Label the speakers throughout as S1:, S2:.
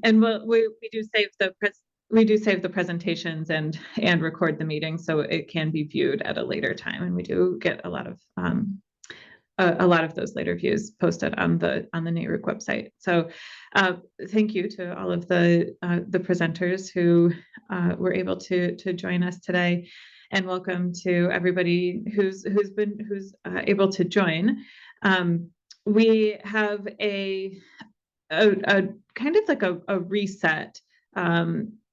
S1: and we do save the presentations and record the meeting so it can be viewed at a later time, and we do get a lot of those later views posted on the NARUC website. So thank you to all of the presenters who were able to join us today, and welcome to everybody who's able to join. We have a kind of like a reset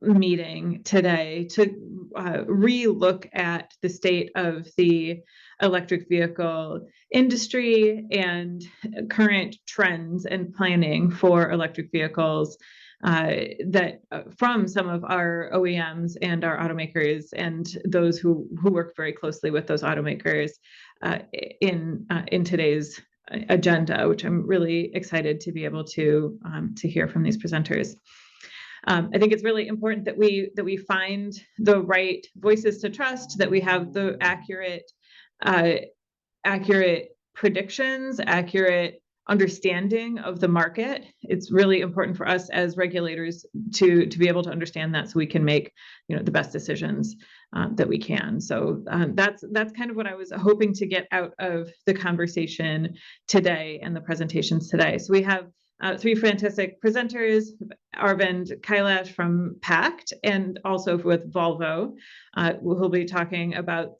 S1: meeting today to re-look at the state of the electric vehicle industry and current trends and planning for electric vehicles that from some of our OEMs and our automakers and those who work very closely with those automakers in today's agenda, which I'm really excited to be able to hear from these presenters. I think it's really important that we find the right voices to trust, that we have the accurate predictions, accurate understanding of the market. It's really important for us as regulators to be able to understand that, so we can make the best decisions that we can. So that's kind of what I was hoping to get out of the conversation today and the presentations today. So we have three fantastic presenters: Aravind, Kailas from PACT, and also with Volvo, who'll be talking about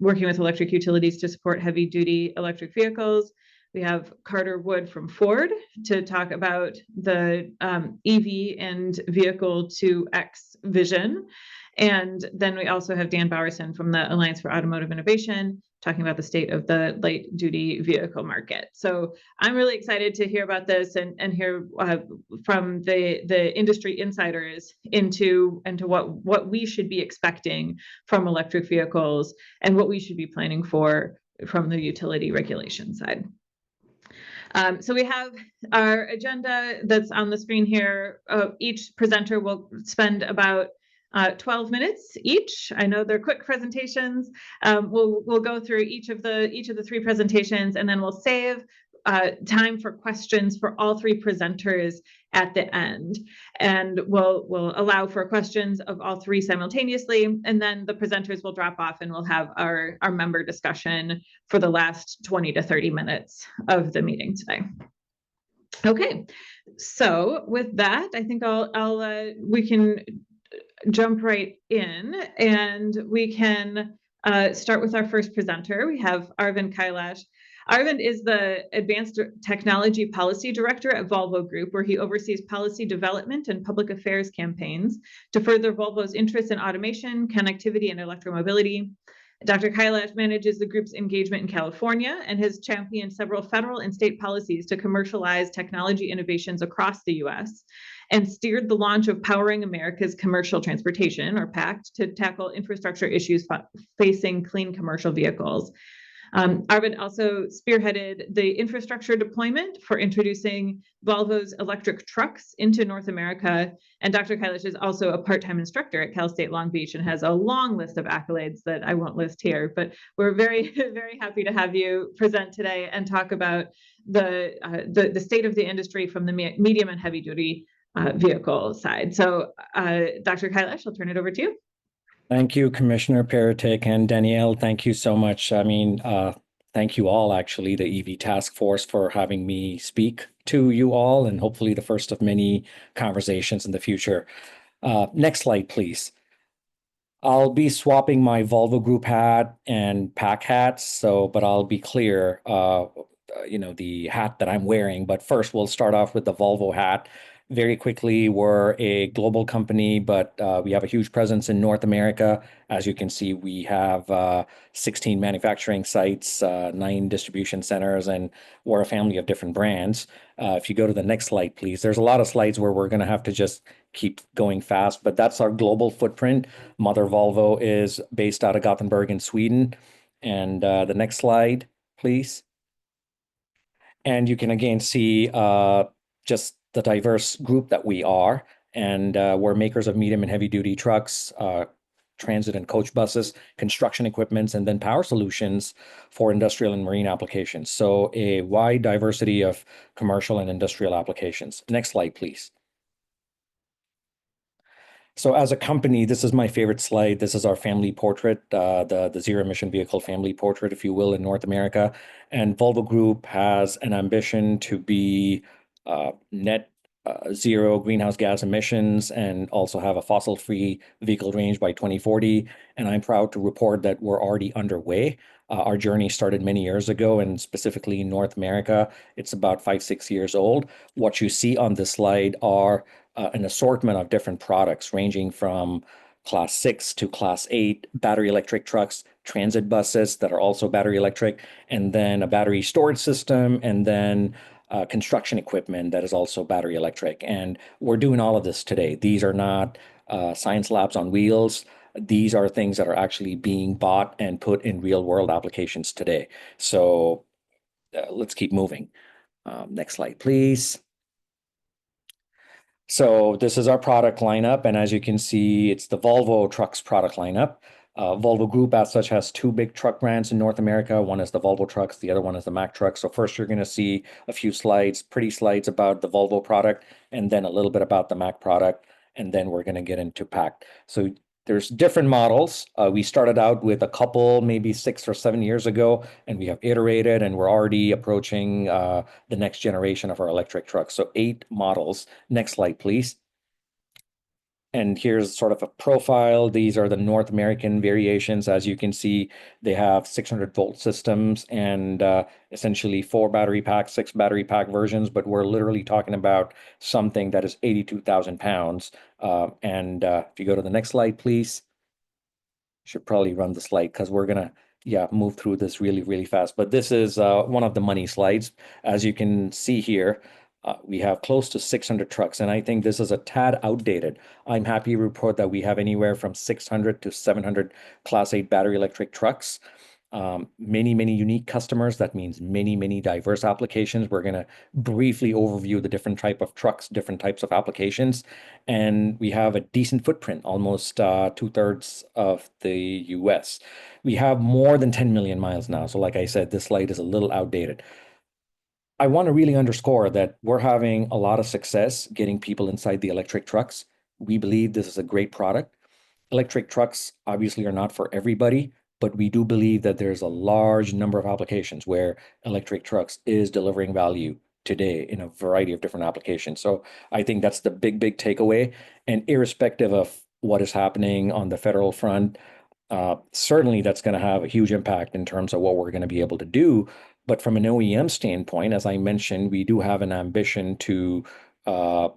S1: working with electric utilities to support heavy-duty electric vehicles. We have Carter Wood from Ford to talk about the EV and vehicle to X vision. And then we also have Dan Bowerson from the Alliance for Automotive Innovation talking about the state of the light-duty vehicle market. So I'm really excited to hear about this and hear from the industry insiders into what we should be expecting from electric vehicles and what we should be planning for from the utility regulation side. So we have our agenda that's on the screen here. Each presenter will spend about 12 minutes each. I know they're quick presentations. We'll go through each of the three presentations, and then we'll save time for questions for all three presenters at the end, and we'll allow for questions of all three simultaneously, and then the presenters will drop off, and we'll have our member discussion for the last 20 to 30 minutes of the meeting today. Okay, so with that, I think we can jump right in, and we can start with our first presenter. We have Aravind Kailas. Aravind is the Advanced Technology Policy Director at Volvo Group, where he oversees policy development and public affairs campaigns to further Volvo's interests in automation, connectivity, and electromobility. Dr. Kailas manages the group's engagement in California and has championed several federal and state policies to commercialize technology innovations across the U.S. and steered the launch of Powering America's Commercial Transportation, or PACT, to tackle infrastructure issues facing clean commercial vehicles. Aravind also spearheaded the infrastructure deployment for introducing Volvo's electric trucks into North America. And Dr. Kailas is also a part-time instructor at Cal State Long Beach and has a long list of accolades that I won't list here. But we're very, very happy to have you present today and talk about the state of the industry from the medium and heavy-duty vehicle side. So Dr. Kailas, I'll turn it over to you.
S2: Thank you, Commissioner Peritic and Danielle. Thank you so much. I mean, thank you all, actually, the EV Task Force, for having me speak to you all, and hopefully the first of many conversations in the future. Next slide, please. I'll be swapping my Volvo Group hat and PAC hats, but I'll be clear, the hat that I'm wearing. But first, we'll start off with the Volvo hat. Very quickly, we're a global company, but we have a huge presence in North America. As you can see, we have 16 manufacturing sites, 9 distribution centers, and we're a family of different brands. If you go to the next slide, please. There's a lot of slides where we're going to have to just keep going fast, but that's our global footprint. Mother Volvo is based out of Gothenburg in Sweden. And the next slide, please. And you can again see just the diverse group that we are, and we're makers of medium and heavy duty trucks, transit and coach buses, construction equipments, and then power solutions for industrial and marine applications. So a wide diversity of commercial and industrial applications. Next slide, please. So as a company, this is my favorite slide. This is our family portrait, the zero emission vehicle family portrait, if you will, in North America. And Volvo Group has an ambition to be net zero greenhouse gas emissions and also have a fossil-free vehicle range by 2040. And I'm proud to report that we're already underway. Our journey started many years ago, and specifically in North America, it's about 5, 6 years old. What you see on this slide are an assortment of different products ranging from class 6 to class 8 battery electric trucks, transit buses that are also battery electric, and then a battery storage system, and then construction equipment that is also battery electric. And we're doing all of this today. These are not science labs on wheels. These are things that are actually being bought and put in real world applications today. So let's keep moving. Next slide, please. So this is our product lineup, and as you can see, it's the Volvo Trucks product lineup. Volvo Group, as such, has two big truck brands in North America. One is the Volvo Trucks, the other one is the Mack Trucks. So first, you're going to see a few slides, pretty slides about the Volvo product, and then a little bit about the Mack product, and then we're going to get into PACT. So there's different models. We started out with a couple, maybe 6 or 7 years ago, and we have iterated, and we're already approaching the next generation of our electric trucks. So 8 models. Next slide, please. And here's sort of a profile. These are the North American variations. As you can see, they have 600-volt systems and essentially 4 battery pack, 6 battery pack versions, but we're literally talking about something that is 82,000 pounds. If you go to the next slide, please. Should probably run the slide because we're gonna move through this really, really fast. But this is one of the money slides. As you can see here, we have close to 600 trucks, and I think this is a tad outdated. I'm happy to report that we have anywhere from 600 to 700 Class 8 battery electric trucks. Many, many unique customers. That means many, many diverse applications. We're going to briefly overview the different type of trucks, different types of applications. And we have a decent footprint, almost 2/3 of the US. We have more than 10 million miles now. So like I said, this slide is a little outdated. I want to really underscore that we're having a lot of success getting people inside the electric trucks. We believe this is a great product. Electric trucks obviously are not for everybody, but we do believe that there's a large number of applications where electric trucks is delivering value today in a variety of different applications. So I think that's the big, big takeaway. And irrespective of what is happening on the federal front, certainly that's going to have a huge impact in terms of what we're going to be able to do. But from an OEM standpoint, as I mentioned, we do have an ambition to uh,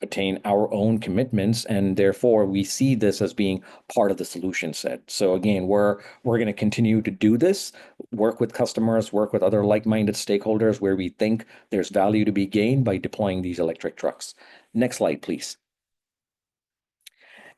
S2: attain our own commitments, and therefore we see this as being part of the solution set. So again, we're going to continue to do this, work with customers, work with other like-minded stakeholders where we think there's value to be gained by deploying these electric trucks. Next slide, please.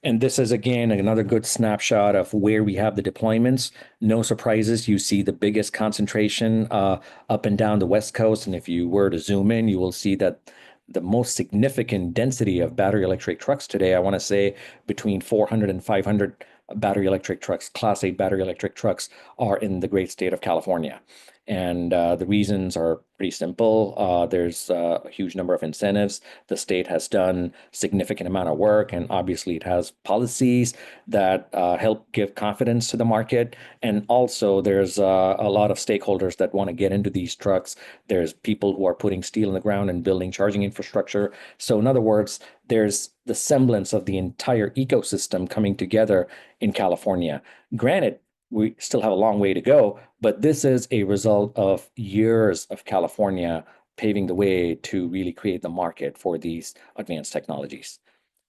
S2: And this is, again, another good snapshot of where we have the deployments. No surprises. You see the biggest concentration up and down the West Coast. And if you were to zoom in, you will see that the most significant density of battery electric trucks today, I want to say between 400 and 500 battery electric trucks, Class 8 battery electric trucks, are in the great state of California. And the reasons are pretty simple. There's a huge number of incentives. The state has done significant amount of work, and obviously it has policies that help give confidence to the market. And also there's a lot of stakeholders that want to get into these trucks. There's people who are putting steel in the ground and building charging infrastructure. So in other words, there's the semblance of the entire ecosystem coming together in California. Granted, we still have a long way to go, but this is a result of years of California paving the way to really create the market for these advanced technologies.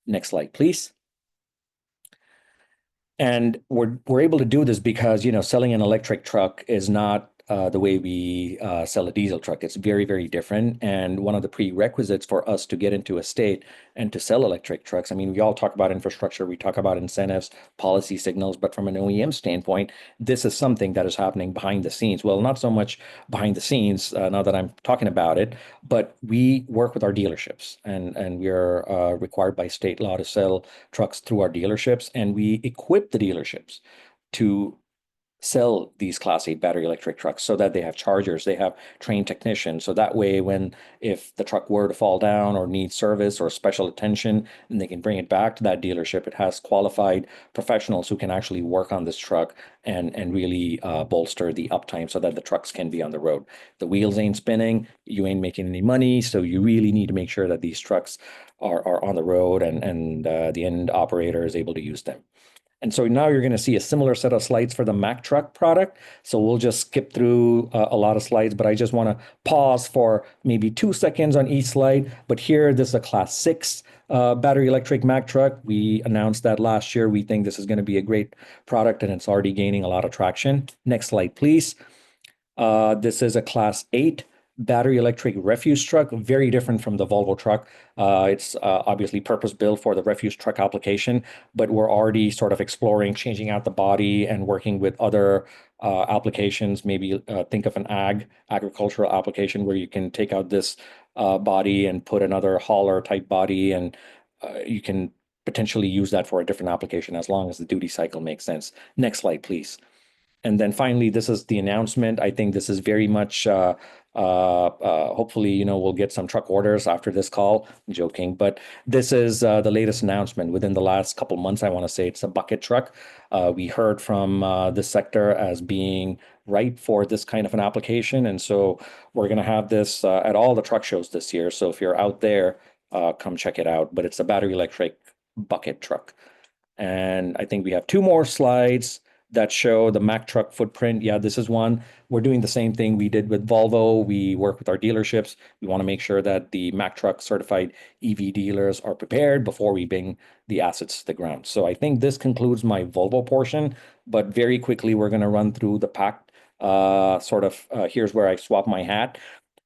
S2: Next slide, please. And we're able to do this because, selling an electric truck is not the way we sell a diesel truck. It's very, very different. And one of the prerequisites for us to get into a state and to sell electric trucks, I mean, we all talk about infrastructure, we talk about incentives, policy signals, but from an OEM standpoint, this is something that is happening behind the scenes. Well, not so much behind the scenes now that I'm talking about it, but we work with our dealerships, and we are required by state law to sell trucks through our dealerships, and we equip the dealerships to sell these Class 8 battery electric trucks so that they have chargers, they have trained technicians. So that way, if the truck were to fall down or need service or special attention, and they can bring it back to that dealership, it has qualified professionals who can actually work on this truck and really bolster the uptime so that the trucks can be on the road. The wheels ain't spinning, you ain't making any money, so you really need to make sure that these trucks are on the road and the end operator is able to use them. And so now you're going to see a similar set of slides for the Mack truck product. So we'll just skip through a lot of slides, but I just want to pause for maybe 2 seconds on each slide. But here, this is a Class 6 battery electric Mack truck. We announced that last year. We think this is going to be a great product, and it's already gaining a lot of traction. Next slide, please. This is a Class 8 battery electric refuse truck, very different from the Volvo truck. It's obviously purpose-built for the refuse truck application, but we're already sort of exploring changing out the body and working with other applications. Maybe think of an agricultural application where you can take out this body and put another hauler type body, and you can potentially use that for a different application as long as the duty cycle makes sense. Next slide, please. And then finally, this is the announcement. I think this is very much, hopefully, we'll get some truck orders after this call. I'm joking, but this is the latest announcement within the last couple months. I want to say it's a bucket truck. We heard from this sector as being right for this kind of an application. And so we're going to have this at all the truck shows this year. So if you're out there, come check it out. But it's a battery electric bucket truck. And I think we have 2 more slides that show the Mack truck footprint. Yeah, this is one. We're doing the same thing we did with Volvo. We work with our dealerships. We want to make sure that the Mack truck certified EV dealers are prepared before we bring the assets to the ground. So I think this concludes my Volvo portion, but very quickly, we're going to run through the PACT here's where I swap my hat.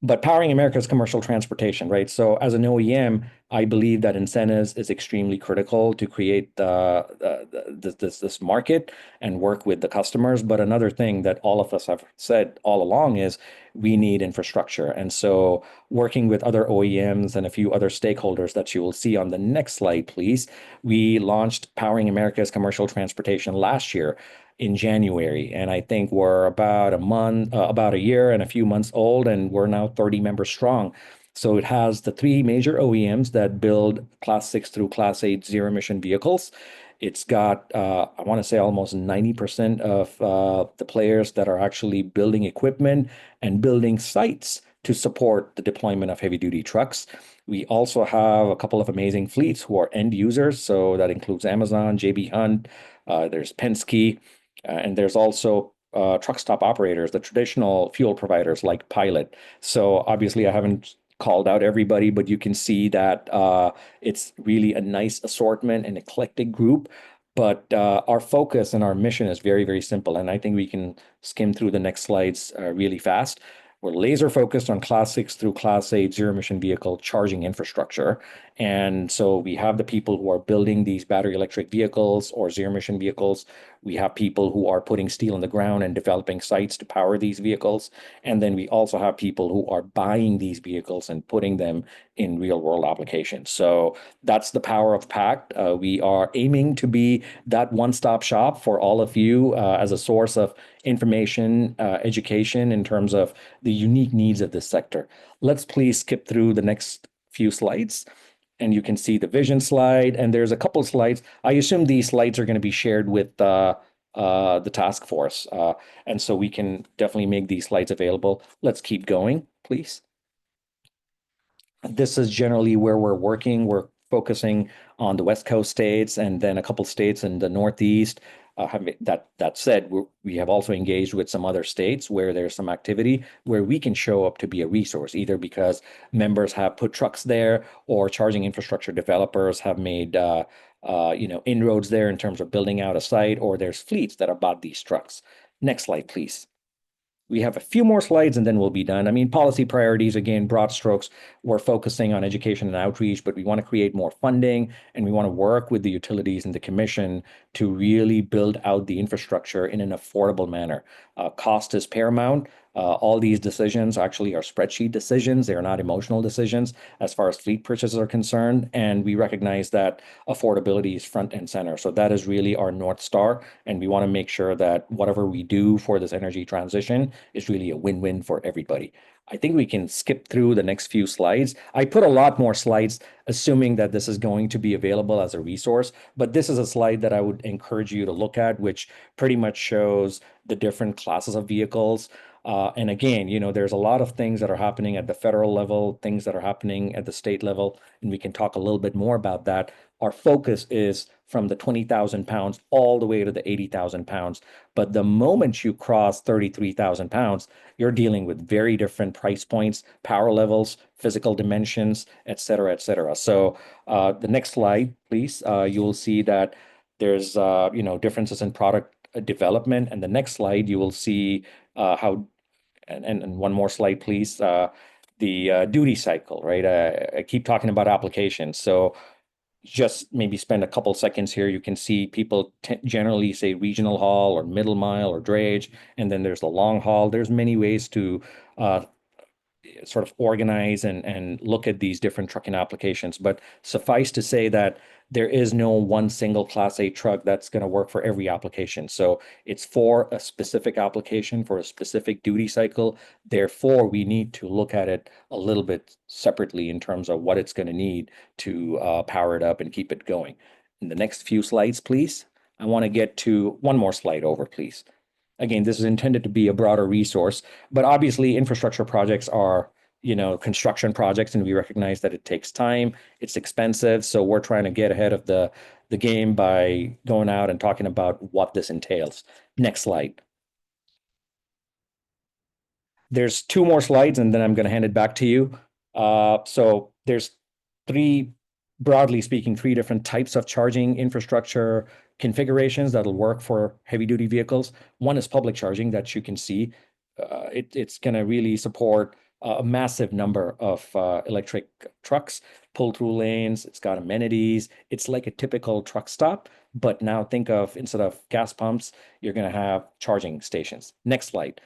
S2: But powering America's commercial transportation, right? So as an OEM, I believe that incentives is extremely critical to create this market and work with the customers. But another thing that all of us have said all along is we need infrastructure. And so working with other OEMs and a few other stakeholders that you will see on the next slide, please, we launched Powering America's Commercial Transportation last year in January. And I think we're about a year and a few months old, and we're now 30 members strong. So it has the 3 major OEMs that build Class 6 through Class 8 zero emission vehicles. It's got, I want to say, almost 90% of the players that are actually building equipment and building sites to support the deployment of heavy duty trucks. We also have a couple of amazing fleets who are end users. So that includes Amazon, JB Hunt, there's Penske. And there's also truck stop operators, the traditional fuel providers like Pilot. So obviously I haven't called out everybody, but you can see that it's really a nice assortment and eclectic group. But our focus and our mission is very, very simple. And I think we can skim through the next slides really fast. We're laser focused on Class 6 through Class 8 zero emission vehicle charging infrastructure. And so we have the people who are building these battery electric vehicles or zero emission vehicles. We have people who are putting steel on the ground and developing sites to power these vehicles. And then we also have people who are buying these vehicles and putting them in real world applications. So that's the power of PACT. We are aiming to be that one-stop shop for all of you as a source of information, education in terms of the unique needs of this sector. Let's please skip through the next few slides. And you can see the vision slide, and there's a couple of slides. I assume these slides are going to be shared with the task force. And so we can definitely make these slides available. Let's keep going, please. This is generally where we're working. We're focusing on the West Coast states and then a couple states in the Northeast. That said, we have also engaged with some other states where there's some activity where we can show up to be a resource, either because members have put trucks there or charging infrastructure developers have made inroads there in terms of building out a site, or there's fleets that have bought these trucks. Next slide, please. We have a few more slides and then we'll be done. I mean, policy priorities, again, broad strokes, we're focusing on education and outreach, but we want to create more funding and we want to work with the utilities and the commission to really build out the infrastructure in an affordable manner. Cost is paramount. All these decisions actually are spreadsheet decisions. They are not emotional decisions as far as fleet purchases are concerned. And we recognize that affordability is front and center. So that is really our North Star. And we want to make sure that whatever we do for this energy transition is really a win-win for everybody. I think we can skip through the next few slides. I put a lot more slides, assuming that this is going to be available as a resource, but this is a slide that I would encourage you to look at, which pretty much shows the different classes of vehicles. And again, there's a lot of things that are happening at the federal level, things that are happening at the state level, and we can talk a little bit more about that. Our focus is from the 20,000 pounds all the way to the 80,000 pounds. But the moment you cross 33,000 pounds, you're dealing with very different price points, power levels, physical dimensions, et cetera, et cetera. So the next slide, please. You will see that there's differences in product development. And the next slide, you will see how, and one more slide, please. The duty cycle, right? I keep talking about applications. So just maybe spend a couple seconds here. You can see people generally say regional haul or middle mile or drayage, and then there's the long haul. There's many ways to sort of organize and look at these different trucking applications. But suffice to say that there is no one single Class 8 truck that's going to work for every application. So it's for a specific application, for a specific duty cycle. Therefore, we need to look at it a little bit separately in terms of what it's going to need to power it up and keep it going. In the next few slides, please. I want to get to one more slide over, please. Again, this is intended to be a broader resource, but obviously infrastructure projects are, construction projects, and we recognize that it takes time, it's expensive. So we're trying to get ahead of the game by going out and talking about what this entails. Next slide. There's two more slides, and then I'm going to hand it back to you. So there's broadly speaking, three different types of charging infrastructure configurations that'll work for heavy duty vehicles. One is public charging that you can see. It's going to really support a massive number of electric trucks, pull through lanes. It's got amenities. It's like a typical truck stop, but now think of, instead of gas pumps, you're going to have charging stations. Next slide.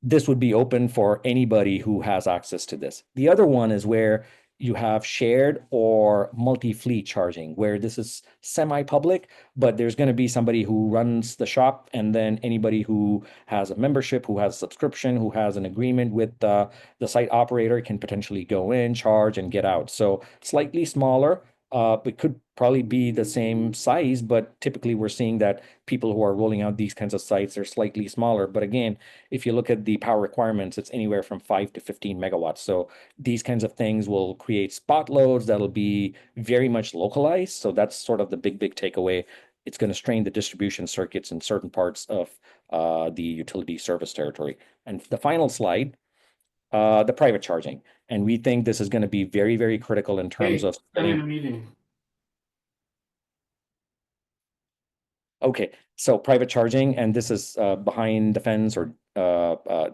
S2: This would be open for anybody who has access to this. The other one is where you have shared or multi-fleet charging, where this is semi-public, but there's going to be somebody who runs the shop, and then anybody who has a membership, who has a subscription, who has an agreement with the site operator can potentially go in, charge, and get out. So slightly smaller. It could probably be the same size, but typically we're seeing that people who are rolling out these kinds of sites are slightly smaller. But again, if you look at the power requirements, it's anywhere from 5 to 15 megawatts. So these kinds of things will create spot loads that'll be very much localized. So that's sort of the big takeaway. It's going to strain the distribution circuits in certain parts of the utility service territory. And the final slide, the private charging. And we think this is going to be very, very critical in terms of
S3: I'm in a meeting.
S2: Okay, so private charging, and this is behind the fence, or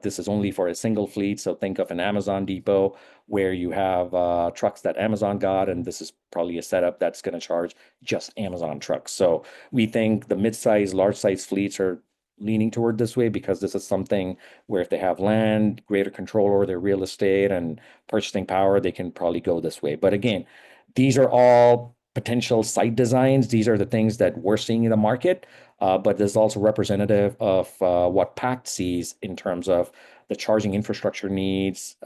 S2: this is only for a single fleet. So think of an Amazon depot where you have trucks that Amazon got, and this is probably a setup that's going to charge just Amazon trucks. So we think the mid-size, large-size fleets are leaning toward this way, because this is something where if they have land, greater control over their real estate and purchasing power, they can probably go this way. But again, these are all potential site designs. These are the things that we're seeing in the market, but this is also representative of what PACT sees in terms of the charging infrastructure needs,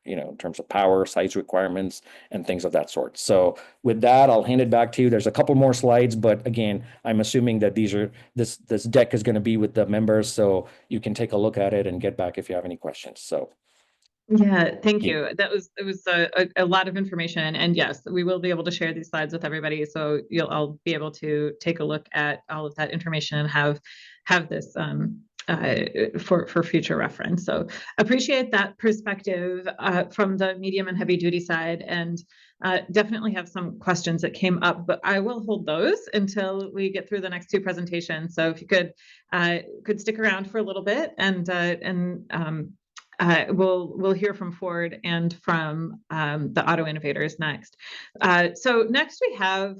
S2: in terms of power, size requirements, and things of that sort. So with that, I'll hand it back to you. There's a couple more slides, but again, I'm assuming that this deck is going to be with the members, so you can take a look at it and get back if you have any questions. So.
S1: Yeah, thank you. It was a lot of information, and yes, we will be able to share these slides with everybody. So I'll be able to take a look at all of that information and have this for future reference. So appreciate that perspective from the medium and heavy duty side, and definitely have some questions that came up, but I will hold those until we get through the next two presentations. So if you could stick around for a little bit and we'll hear from Ford and from the auto innovators next. So next we have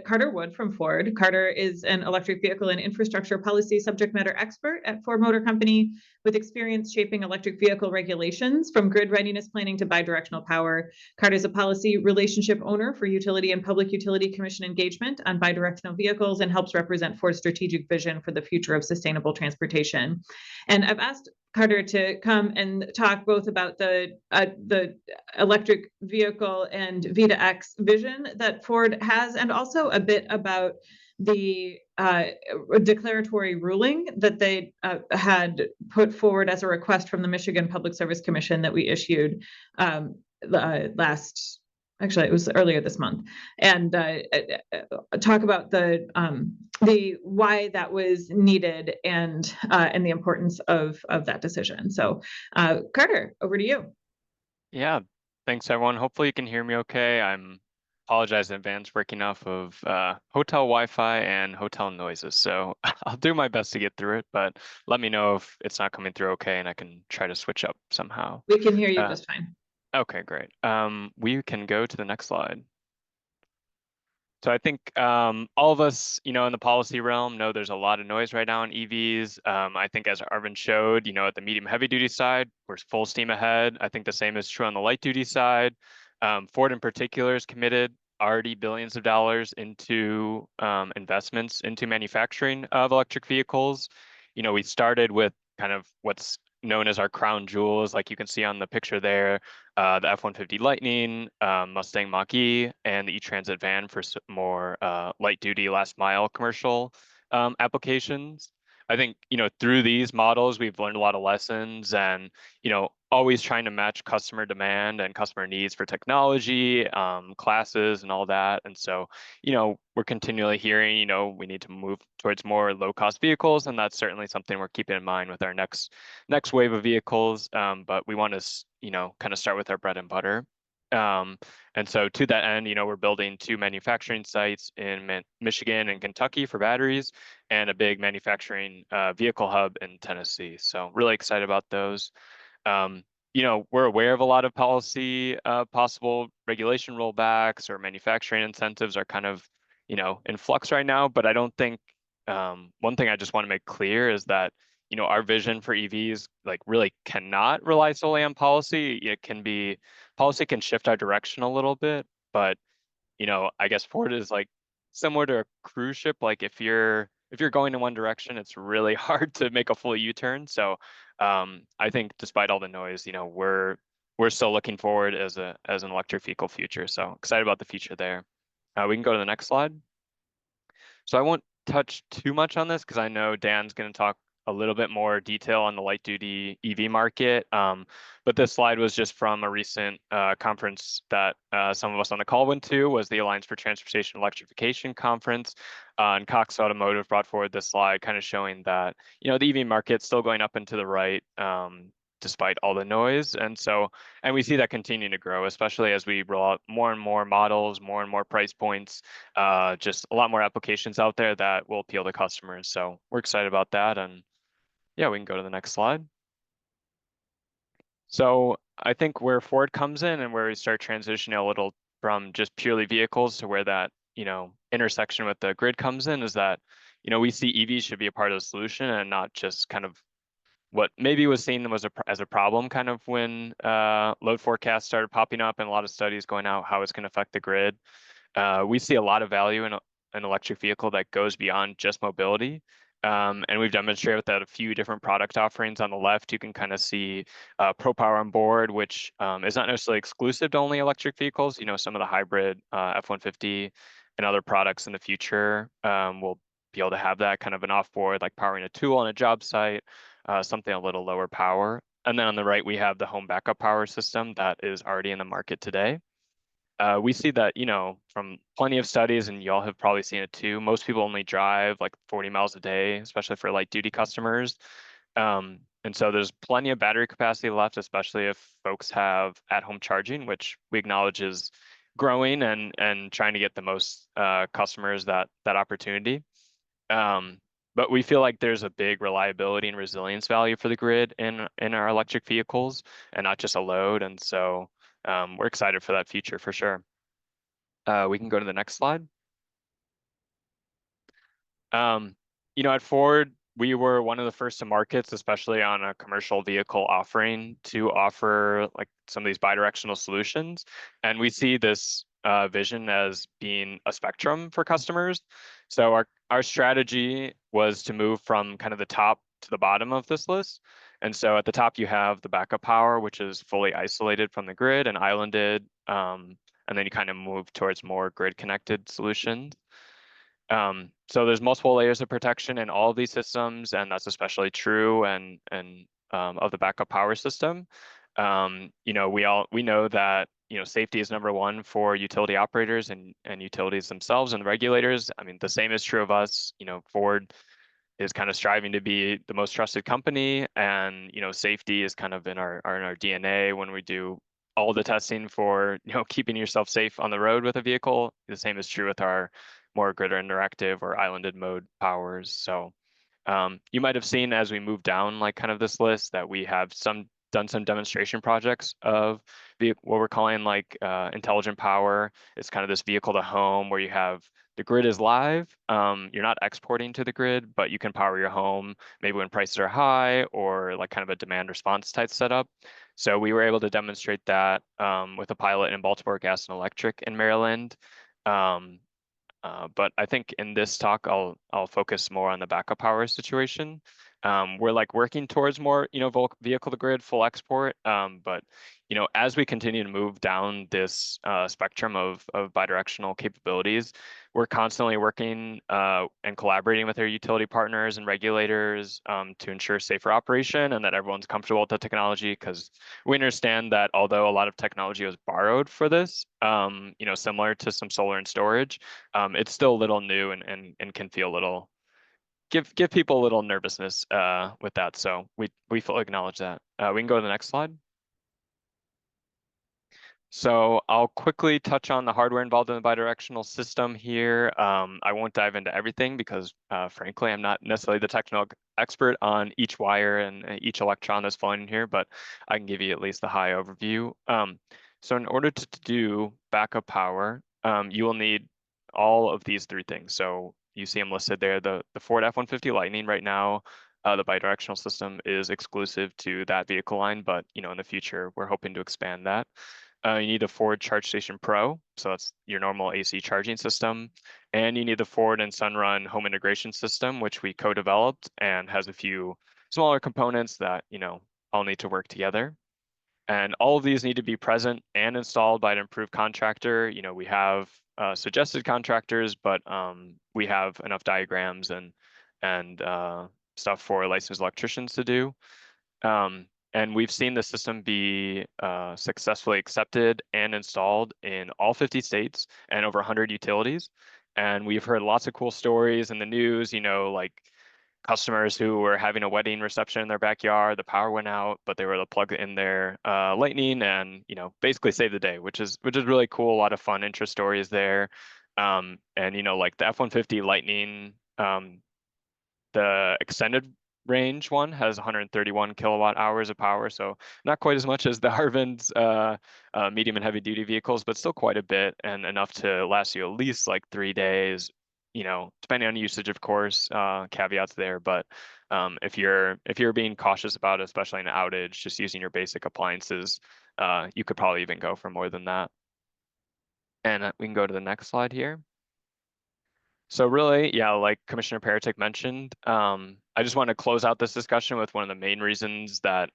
S1: Carter Wood from Ford. Carter is an electric vehicle and infrastructure policy subject matter expert at Ford Motor Company with experience shaping electric vehicle regulations from grid readiness planning to bidirectional power. Carter is a policy relationship owner for utility and public utility commission engagement on bidirectional vehicles and helps represent Ford's strategic vision for the future of sustainable transportation. And I've asked Carter to come and talk both about the electric vehicle and V2X vision that Ford has, and also a bit about the declaratory ruling that they had put forward as a request from the Michigan Public Service Commission that we issued actually it was earlier this month, and talk about the why that was needed and the importance of that decision. So Carter, over to you.
S3: Yeah, thanks everyone. Hopefully you can hear me okay. I'm apologize in advance, working off of hotel Wi-Fi and hotel noises. So I'll do my best to get through it, but let me know if it's not coming through okay and I can try to switch up somehow.
S1: We can hear you just fine.
S3: Okay, great. We can go to the next slide. So I think all of us, in the policy realm know there's a lot of noise right now in EVs. I think as Aravind showed, at the medium heavy duty side, we're full steam ahead. I think the same is true on the light duty side. Ford in particular is committed already billions of dollars into investments into manufacturing of electric vehicles. We started with kind of what's known as our crown jewels, like you can see on the picture there, the F-150 Lightning, Mustang Mach-E, and the E-Transit van for more light duty last mile commercial applications. I think, through these models, we've learned a lot of lessons and, always trying to match customer demand and customer needs for technology, classes and all that. And so, we're continually hearing, we need to move towards more low cost vehicles. And that's certainly something we're keeping in mind with our next wave of vehicles. But we want to, kind of start with our bread and butter. And so to that end, we're building 2 manufacturing sites in Michigan and Kentucky for batteries and a big manufacturing vehicle hub in Tennessee. So really excited about those. We're aware of a lot of policy, possible regulation rollbacks or manufacturing incentives are kind of, in flux right now. But I don't think, one thing I just want to make clear is that, our vision for EVs like really cannot rely solely on policy. Policy can shift our direction a little bit, but I guess Ford is like similar to a cruise ship. Like if you're going in one direction, it's really hard to make a full U-turn. So I think despite all the noise, we're still looking forward as an electric vehicle future. So excited about the future there. We can go to the next slide. So I won't touch too much on this because I know Dan's going to talk a little bit more detail on the light duty EV market. But this slide was just from a recent conference that some of us on the call went to, was the Alliance for Transportation Electrification Conference. And Cox Automotive brought forward this slide kind of showing that, the EV market's still going up and to the right, despite all the noise. And we see that continuing to grow, especially as we roll out more and more models, more and more price points, just a lot more applications out there that will appeal to customers. So we're excited about that. And yeah, we can go to the next slide. So I think where Ford comes in and where we start transitioning a little from just purely vehicles to where that, intersection with the grid comes in is that, we see EVs should be a part of the solution and not just kind of what maybe was seen as a problem kind of when load forecasts started popping up and a lot of studies going out how it's going to affect the grid. We see a lot of value in an electric vehicle that goes beyond just mobility. And we've demonstrated with that a few different product offerings. On the left, you can kind of see Pro Power on Board, which is not necessarily exclusive to only electric vehicles. Some of the hybrid F-150 and other products in the future will be able to have that kind of an off-board, like powering a tool on a job site, something a little lower power. And then on the right, we have the home backup power system that is already in the market today. We see that, from plenty of studies, and y'all have probably seen it too, most people only drive like 40 miles a day, especially for light duty customers. And so there's plenty of battery capacity left, especially if folks have at-home charging, which we acknowledge is growing and trying to get the most customers that opportunity. But But we feel like there's a big reliability and resilience value for the grid in our electric vehicles, and not just a load. And so we're excited for that future for sure. We can go to the next slide. At Ford, we were one of the first to markets, especially on a commercial vehicle offering, to offer like some of these bidirectional solutions. And we see this vision as being a spectrum for customers. So our strategy was to move from kind of the top to the bottom of this list. And so at the top, you have the backup power, which is fully isolated from the grid and islanded. And then you kind of move towards more grid connected solutions. So there's multiple layers of protection in all of these systems, and that's especially true of the backup power system. We know that safety is number one for utility operators and utilities themselves and regulators. I mean, the same is true of us. Ford is kind of striving to be the most trusted company, and safety is kind of in our DNA when we do all the testing for keeping yourself safe on the road with a vehicle. The same is true with our more grid or interactive or islanded mode powers. So you might have seen as we move down like kind of this list that we have done some demonstration projects of what we're calling like intelligent power. It's kind of this vehicle to home where you have the grid is live. You're not exporting to the grid, but you can power your home maybe when prices are high or like kind of a demand response type setup. So we were able to demonstrate that with a pilot in Baltimore Gas and Electric in Maryland. But I think in this talk, I'll focus more on the backup power situation. We're like working towards more, vehicle to grid full export. But as we continue to move down this spectrum of bidirectional capabilities, we're constantly working and collaborating with our utility partners and regulators to ensure safer operation and that everyone's comfortable with the technology. Because we understand that although a lot of technology was borrowed for this, similar to some solar and storage, it's still a little new and can feel a little give people a little nervousness with that. So we fully acknowledge that. We can go to the next slide. So I'll quickly touch on the hardware involved in the bidirectional system here. I won't dive into everything because frankly, I'm not necessarily the technical expert on each wire and each electron that's flowing in here, but I can give you at least the high overview. So in order to do backup power, you will need all of these three things. So you see them listed there. The Ford F-150 Lightning right now, the bidirectional system is exclusive to that vehicle line, but in the future, we're hoping to expand that. You need the Ford Charge Station Pro, so that's your normal AC charging system. And you need the Ford and Sunrun home integration system, which we co-developed and has a few smaller components that, all need to work together. And all of these need to be present and installed by an approved contractor. We have suggested contractors, but we have enough diagrams and stuff for licensed electricians to do. And we've seen the system be successfully accepted and installed in all 50 states and over 100 utilities. And we've heard lots of cool stories in the news, like customers who were having a wedding reception in their backyard, the power went out, but they were able to plug in their Lightning and, basically save the day, which is really cool. A lot of fun interest stories there. And, like the F-150 Lightning, the extended range one has 131 kilowatt hours of power, so not quite as much as the Arvind's medium and heavy duty vehicles, but still quite a bit and enough to last you at least like 3 days, depending on usage, of course, caveats there. But if you're being cautious about it, especially in an outage, just using your basic appliances, you could probably even go for more than that. And we can go to the next slide here. So really, yeah, like Commissioner Paratek mentioned, I just want to close out this discussion with one of the main reasons that,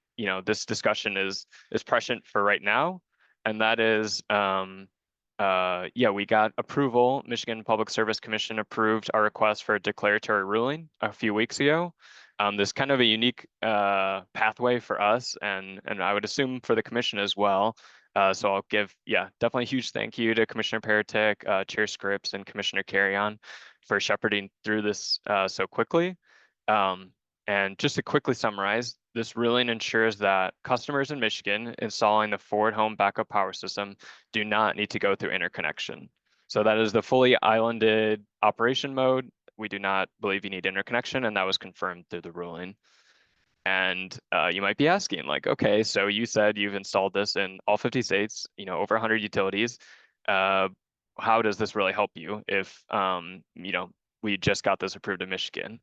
S3: this discussion is prescient for right now. And that is, we got approval. Michigan Public Service Commission approved our request for a declaratory ruling a few weeks ago. This kind of a unique pathway for us and I would assume for the commission as well. So I'll give, definitely a huge thank you to Commissioner Paratek, Chair Scripps, and Commissioner Carrion for shepherding through this so quickly. And just to quickly summarize, this ruling ensures that customers in Michigan installing the Ford Home Backup Power System do not need to go through interconnection. So that is the fully islanded operation mode we do not believe you need interconnection, and that was confirmed through the ruling. And you might be asking, like, okay, so you said you've installed this in all 50 states, over 100 utilities. How does this really help you if, we just got this approved in Michigan?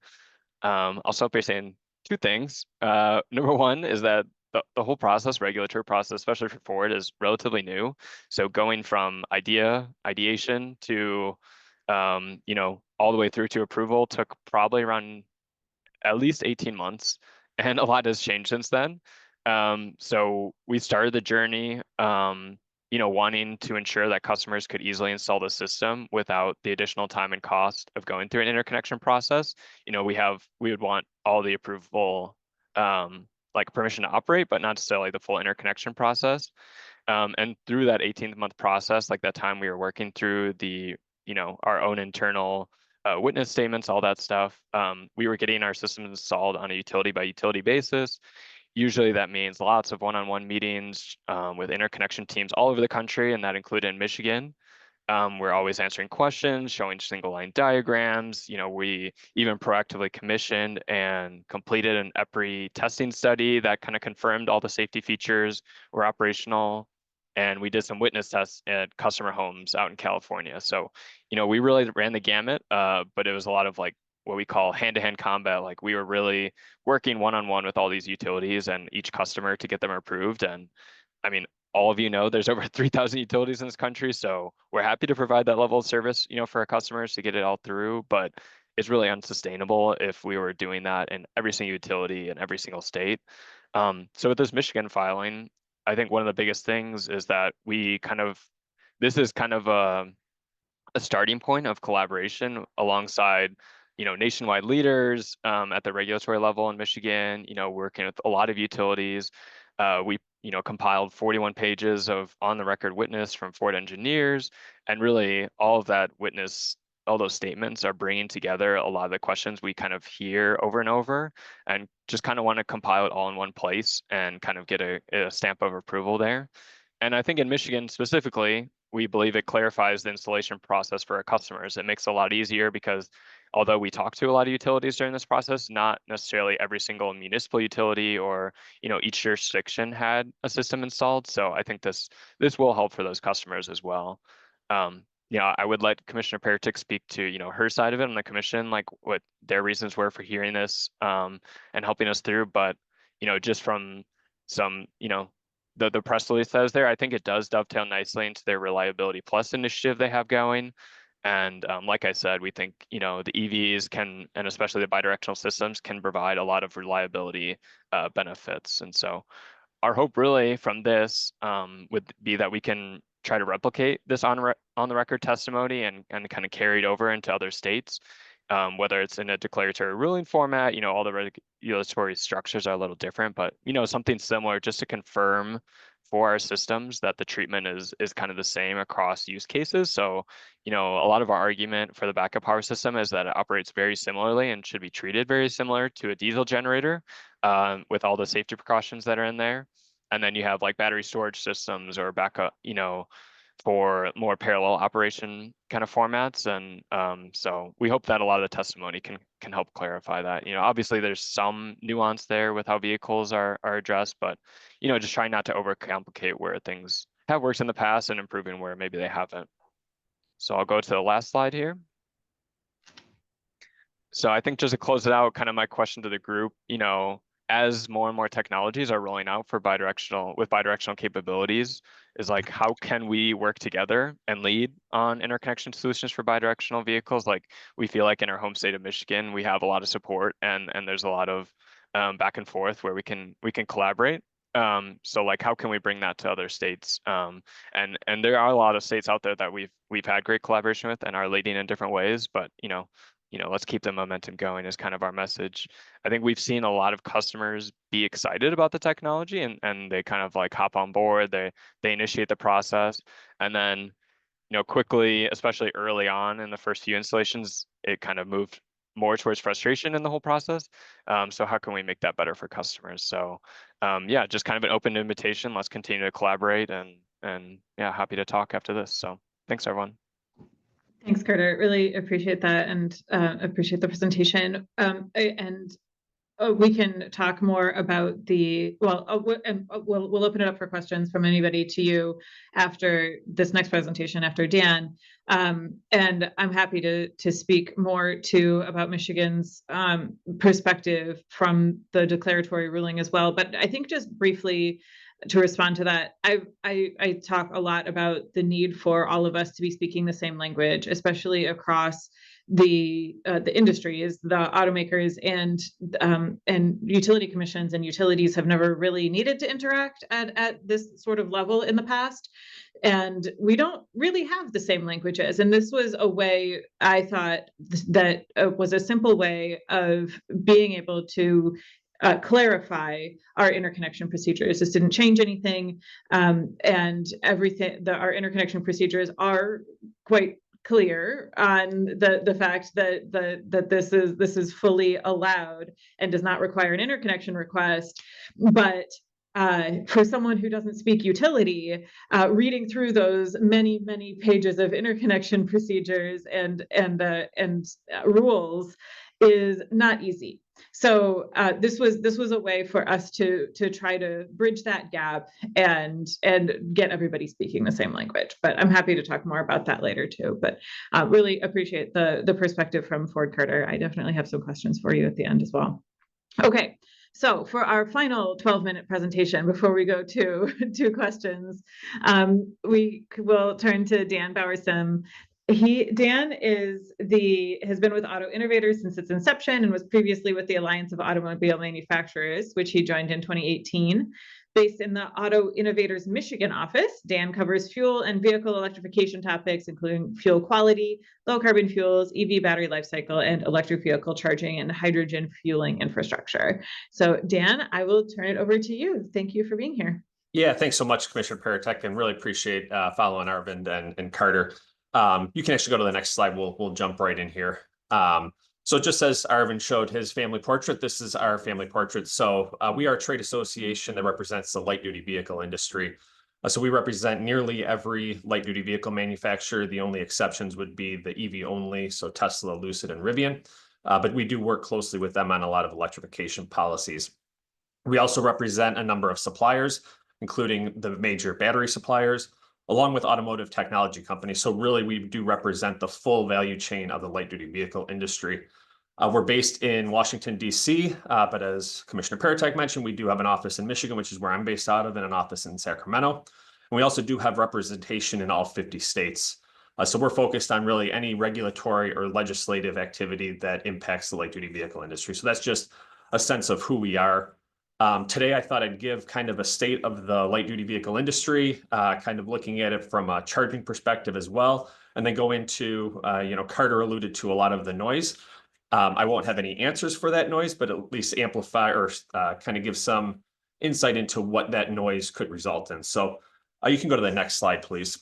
S3: I'll start by saying two things. Number one is that the whole process, regulatory process, especially for Ford, is relatively new. So going from ideation to, all the way through to approval took probably around at least 18 months, and a lot has changed since then. So we started the journey, wanting to ensure that customers could easily install the system without the additional time and cost of going through an interconnection process. We would want all the approval, like permission to operate, but not necessarily the full interconnection process. And through that 18-month process, like that time we were working through our own internal witness statements, all that stuff, we were getting our systems installed on a utility by utility basis. Usually that means lots of one-on-one meetings with interconnection teams all over the country, and that included in Michigan. We're always answering questions, showing single line diagrams. We even proactively commissioned and completed an EPRI testing study that kind of confirmed all the safety features were operational. And we did some witness tests at customer homes out in California. So, we really ran the gamut, but it was a lot of like what we call hand-to-hand combat. Like we were really working one-on-one with all these utilities and each customer to get them approved. And I mean, all of there's over 3,000 utilities in this country, so we're happy to provide that level of service, for our customers to get it all through. But it's really unsustainable if we were doing that in every single utility in every single state. So with this Michigan filing, I think one of the biggest things is that this is kind of a starting point of collaboration alongside, nationwide leaders at the regulatory level in Michigan, working with a lot of utilities. We compiled 41 pages of on-the-record witness from Ford engineers, and really all of that witness, all those statements are bringing together a lot of the questions we kind of hear over and over, and just kind of want to compile it all in one place and kind of get a stamp of approval there. And I think in Michigan specifically, we believe it clarifies the installation process for our customers. It makes it a lot easier because although we talk to a lot of utilities during this process, not necessarily every single municipal utility or each jurisdiction had a system installed. So I think this will help for those customers as well. I would let Commissioner Peretick speak to her side of it on the commission, like what their reasons were for hearing this and helping us through. But just from some the press release that was there, I think it does dovetail nicely into their Reliability Plus initiative they have going. And like I said, we think, the EVs can, and especially the bidirectional systems, can provide a lot of reliability benefits. And so our hope really from this would be that we can try to replicate this on the record testimony and kind of carry it over into other states, whether it's in a declaratory ruling format. All the regulatory structures are a little different, but something similar just to confirm for our systems that the treatment is kind of the same across use cases. So a lot of our argument for the backup power system is that it operates very similarly and should be treated very similar to a diesel generator with all the safety precautions that are in there. And then you have like battery storage systems or backup, for more parallel operation kind of formats. And so we hope that a lot of the testimony can help clarify that. Obviously there's some nuance there with how vehicles are addressed, but just trying not to overcomplicate where things have worked in the past and improving where maybe they haven't. So I'll go to the last slide here. So I think just to close it out, kind of my question to the group, as more and more technologies are rolling out with bidirectional capabilities, is like, how can we work together and lead on interconnection solutions for bidirectional vehicles? Like we feel like in our home state of Michigan, we have a lot of support and there's a lot of back and forth where we can collaborate. So like, how can we bring that to other states? And there are a lot of states out there that we've had great collaboration with and are leading in different ways, but let's keep the momentum going is kind of our message. I think we've seen a lot of customers be excited about the technology and they kind of like hop on board, they initiate the process, and then, quickly, especially early on in the first few installations, it kind of moved more towards frustration in the whole process. So how can we make that better for customers? So yeah, just kind of an open invitation. Let's continue to collaborate and yeah, happy to talk after this. So thanks everyone.
S1: Thanks, Carter. Really appreciate that and appreciate the presentation. We can talk more about we'll open it up for questions from anybody to you after this next presentation, after Dan. And I'm happy to speak more about Michigan's perspective from the declaratory ruling as well. But I think just briefly to respond to that, I talk a lot about the need for all of us to be speaking the same language, especially across the industries. The automakers and utility commissions and utilities have never really needed to interact at this sort of level in the past, and we don't really have the same languages. And this was a way, I thought, that was a simple way of being able to clarify our interconnection procedures. This didn't change anything, and everything. Our interconnection procedures are quite clear on the fact that this is fully allowed and does not require an interconnection request. But for someone who doesn't speak utility, reading through those many pages of interconnection procedures and rules is not easy. So this was a way for us to try to bridge that gap and get everybody speaking the same language. But I'm happy to talk more about that later too. But really appreciate the perspective from Ford Carter. I definitely have some questions for you at the end as well. Okay. So for our final 12-minute presentation, before we go to questions, we will turn to Dan Bowerson. Dan has been with Auto Innovators since its inception and was previously with the Alliance of Automobile Manufacturers, which he joined in 2018. Based in the Auto Innovators Michigan office, Dan covers fuel and vehicle electrification topics, including fuel quality, low carbon fuels, EV battery life cycle, and electric vehicle charging and hydrogen fueling infrastructure. So Dan, I will turn it over to you. Thank you for being here.
S4: Yeah, thanks so much, Commissioner Paratek, and really appreciate following Aravind and Carter. You can actually go to the next slide. We'll jump right in here. So just as Aravind showed his family portrait, this is our family portrait. So we are a trade association that represents the light duty vehicle industry. So we represent nearly every light duty vehicle manufacturer. The only exceptions would be the EV only, so Tesla, Lucid, and Rivian. But we do work closely with them on a lot of electrification policies. We also represent a number of suppliers, including the major battery suppliers, along with automotive technology companies. So really, we do represent the full value chain of the light-duty vehicle industry. We're based in Washington, D.C., but as Commissioner Paratek mentioned, we do have an office in Michigan, which is where I'm based out of, and an office in Sacramento. And we also do have representation in all 50 states. So we're focused on really any regulatory or legislative activity that impacts the light-duty vehicle industry. So that's just a sense of who we are. Today, I thought I'd give kind of a state of the light-duty vehicle industry, kind of looking at it from a charging perspective as well, and then go into, Carter alluded to a lot of the noise. I won't have any answers for that noise, but at least amplify or kind of give some insight into what that noise could result in. So you can go to the next slide, please.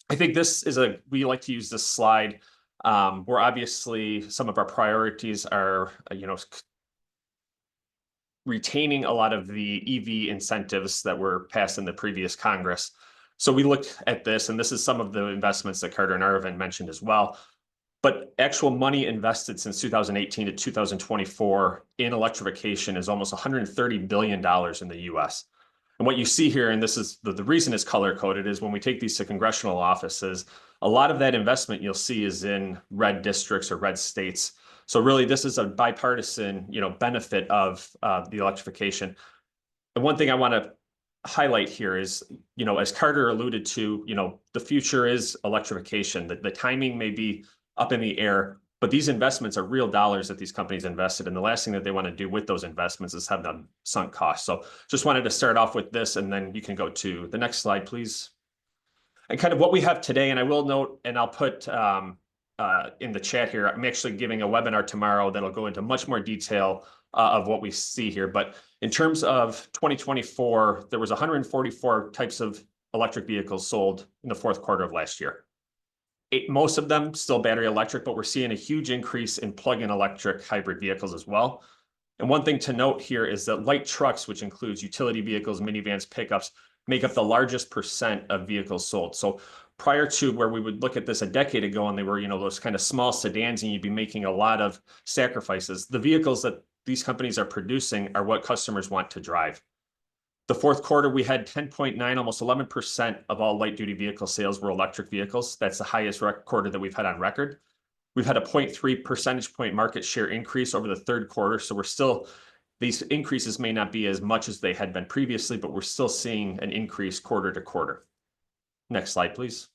S4: I think we like to use this slide where obviously some of our priorities are, retaining a lot of the EV incentives that were passed in the previous Congress. So we looked at this, and this is some of the investments that Carter and Aravind mentioned as well. But actual money invested since 2018 to 2024 in electrification is almost $130 billion in the US. And what you see here, and this is the reason it's color-coded, is when we take these to congressional offices, a lot of that investment you'll see is in red districts or red states. So really, this is a bipartisan, benefit of the electrification. And one thing I want to highlight here is, as Carter alluded to, the future is electrification. The timing may be up in the air, but these investments are real dollars that these companies invested. And the last thing that they want to do with those investments is have them sunk costs. So just wanted to start off with this, and then you can go to the next slide, please. And kind of what we have today, and I will note, and I'll put in the chat here, I'm actually giving a webinar tomorrow that'll go into much more detail of what we see here. But in terms of 2024, there was 144 types of electric vehicles sold in the fourth quarter of last year. Most of them still battery electric, but we're seeing a huge increase in plug-in electric hybrid vehicles as well. And one thing to note here is that light trucks, which includes utility vehicles, minivans, pickups, make up the largest percent of vehicles sold. So prior to where we would look at this a decade ago and they were, those kind of small sedans and you'd be making a lot of sacrifices. The vehicles that these companies are producing are what customers want to drive. The fourth quarter, we had 10.9, almost 11% of all light duty vehicle sales were electric vehicles. That's the highest quarter that we've had on record. We've had a 0.3 percentage point market share increase over the third quarter. So we're still, these increases may not be as much as they had been previously, but we're still seeing an increase quarter to quarter. Next slide, please.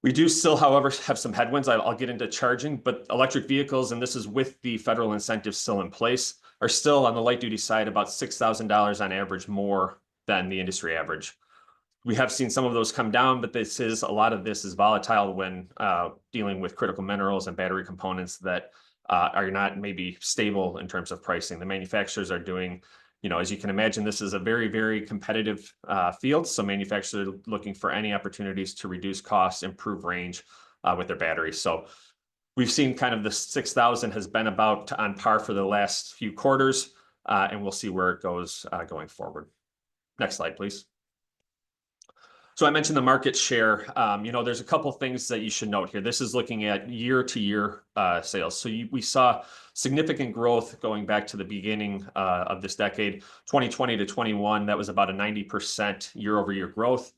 S4: We do still, however, have some headwinds. I'll get into charging, but electric vehicles, and this is with the federal incentives still in place, are still on the light duty side about $6,000 on average more than the industry average. We have seen some of those come down, but a lot of this is volatile when dealing with critical minerals and battery components that are not maybe stable in terms of pricing. The manufacturers are doing, as you can imagine, this is a very, very competitive field. So manufacturers are looking for any opportunities to reduce costs, improve range with their batteries. So we've seen kind of the 6,000 has been about on par for the last few quarters, and we'll see where it goes going forward. Next slide, please. So I mentioned the market share. There's a couple things that you should note here. This is looking at year-to-year sales. So we saw significant growth going back to the beginning of this decade. 2020 to 21, that was about a 90% year-over-year growth.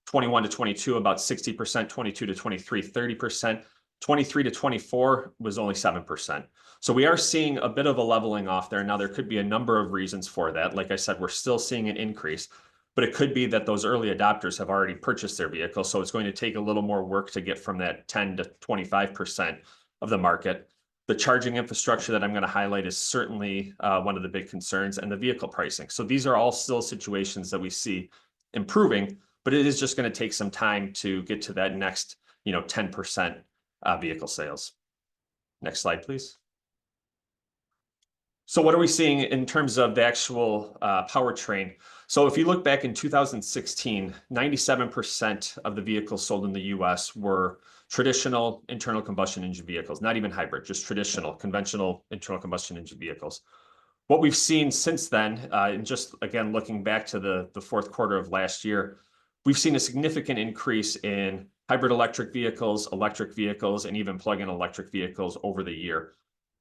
S4: 21 to 22, about 60%. 22 to 23, 30%. 23 to 24 was only 7%. So we are seeing a bit of a leveling off there. Now, there could be a number of reasons for that. Like I said, we're still seeing an increase, but it could be that those early adopters have already purchased their vehicle. So it's going to take a little more work to get from that 10 to 25% of the market. The charging infrastructure that I'm going to highlight is certainly one of the big concerns, and the vehicle pricing. So these are all still situations that we see improving, but it is just going to take some time to get to that next, 10% vehicle sales. Next slide, please. So what are we seeing in terms of the actual powertrain? So if you look back in 2016, 97% of the vehicles sold in the US were traditional internal combustion engine vehicles, not even hybrid, just traditional, conventional internal combustion engine vehicles. What we've seen since then, and just again, looking back to the fourth quarter of last year, we've seen a significant increase in hybrid electric vehicles, and even plug-in electric vehicles over the year.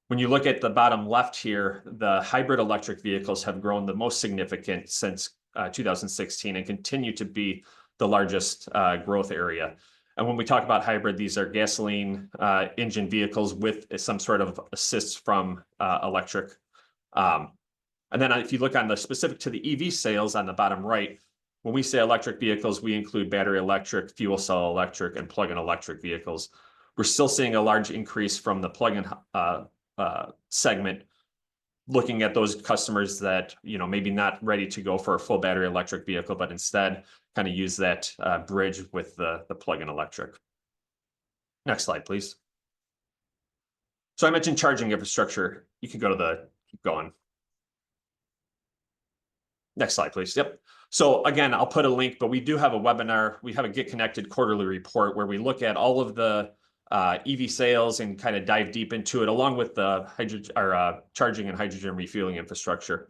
S4: When you look at the bottom left here, the hybrid electric vehicles have grown the most significant since 2016 and continue to be the largest growth area. And when we talk about hybrid, these are gasoline engine vehicles with some sort of assists from electric. And then if you look on the specific to the EV sales on the bottom right, when we say electric vehicles, we include battery electric, fuel cell electric, and plug-in electric vehicles. We're still seeing a large increase from the plug-in segment, looking at those customers that, maybe not ready to go for a full battery electric vehicle, but instead kind of use that bridge with the plug-in electric. Next slide, please. So I mentioned charging infrastructure. You can go to keep going. Next slide, please. Yep. So again, I'll put a link, but we do have a webinar. We have a Get Connected quarterly report where we look at all of the EV sales and kind of dive deep into it, along with the charging and hydrogen refueling infrastructure.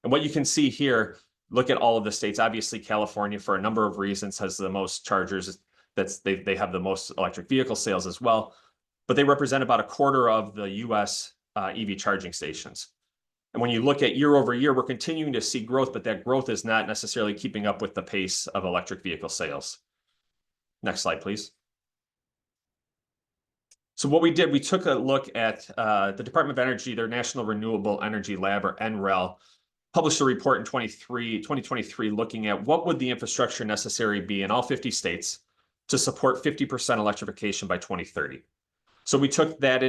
S4: And what you can see here, look at all of the states. Obviously, California, for a number of reasons, has the most chargers. They have the most electric vehicle sales as well, but they represent about a quarter of the US EV charging stations. And when you look at year over year, we're continuing to see growth, but that growth is not necessarily keeping up with the pace of electric vehicle sales. Next slide, please. So what we did, we took a look at the Department of Energy, their National Renewable Energy Lab, or NREL, published a report in 2023 looking at what would the infrastructure necessary be in all 50 states to support 50% electrification by 2030. So we took that,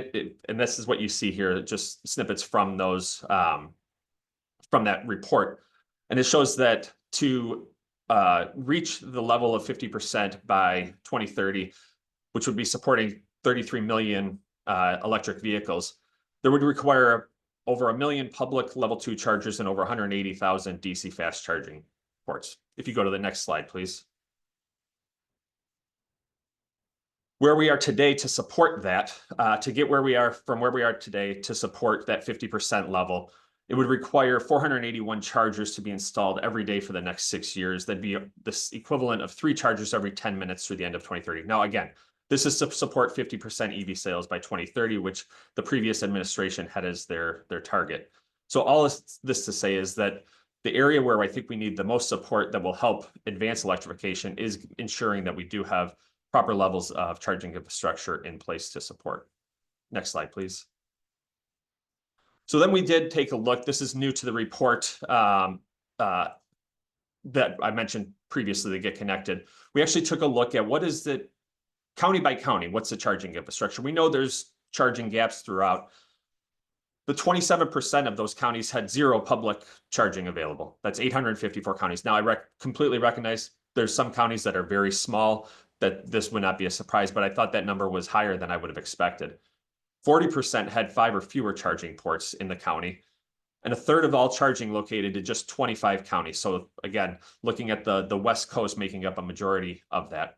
S4: and this is what you see here, just snippets from those from that report. And it shows that to reach the level of 50% by 2030, which would be supporting 33 million electric vehicles, there would require over 1 million public level 2 chargers and over 180,000 DC fast charging ports. If you go to the next slide, please. Where we are today to support that, to get where we are from where we are today to support that 50% level, it would require 481 chargers to be installed every day for the next 6 years. That'd be the equivalent of 3 chargers every 10 minutes through the end of 2030. Now, again, this is to support 50% EV sales by 2030, which the previous administration had as their target. So all this to say is that the area where I think we need the most support that will help advance electrification is ensuring that we do have proper levels of charging infrastructure in place to support. Next slide, please. So then we did take a look. This is new to the report that I mentioned previously to get connected. We actually took a look at what is the county by county, what's the charging infrastructure? We know there's charging gaps throughout. The 27% of those counties had 0 public charging available. That's 854 counties. Now, I completely recognize there's some counties that are very small, that this would not be a surprise, but I thought that number was higher than I would have expected. 40% had 5 or fewer charging ports in the county, and a third of all charging located in just 25 counties. So again, looking at the West Coast making up a majority of that.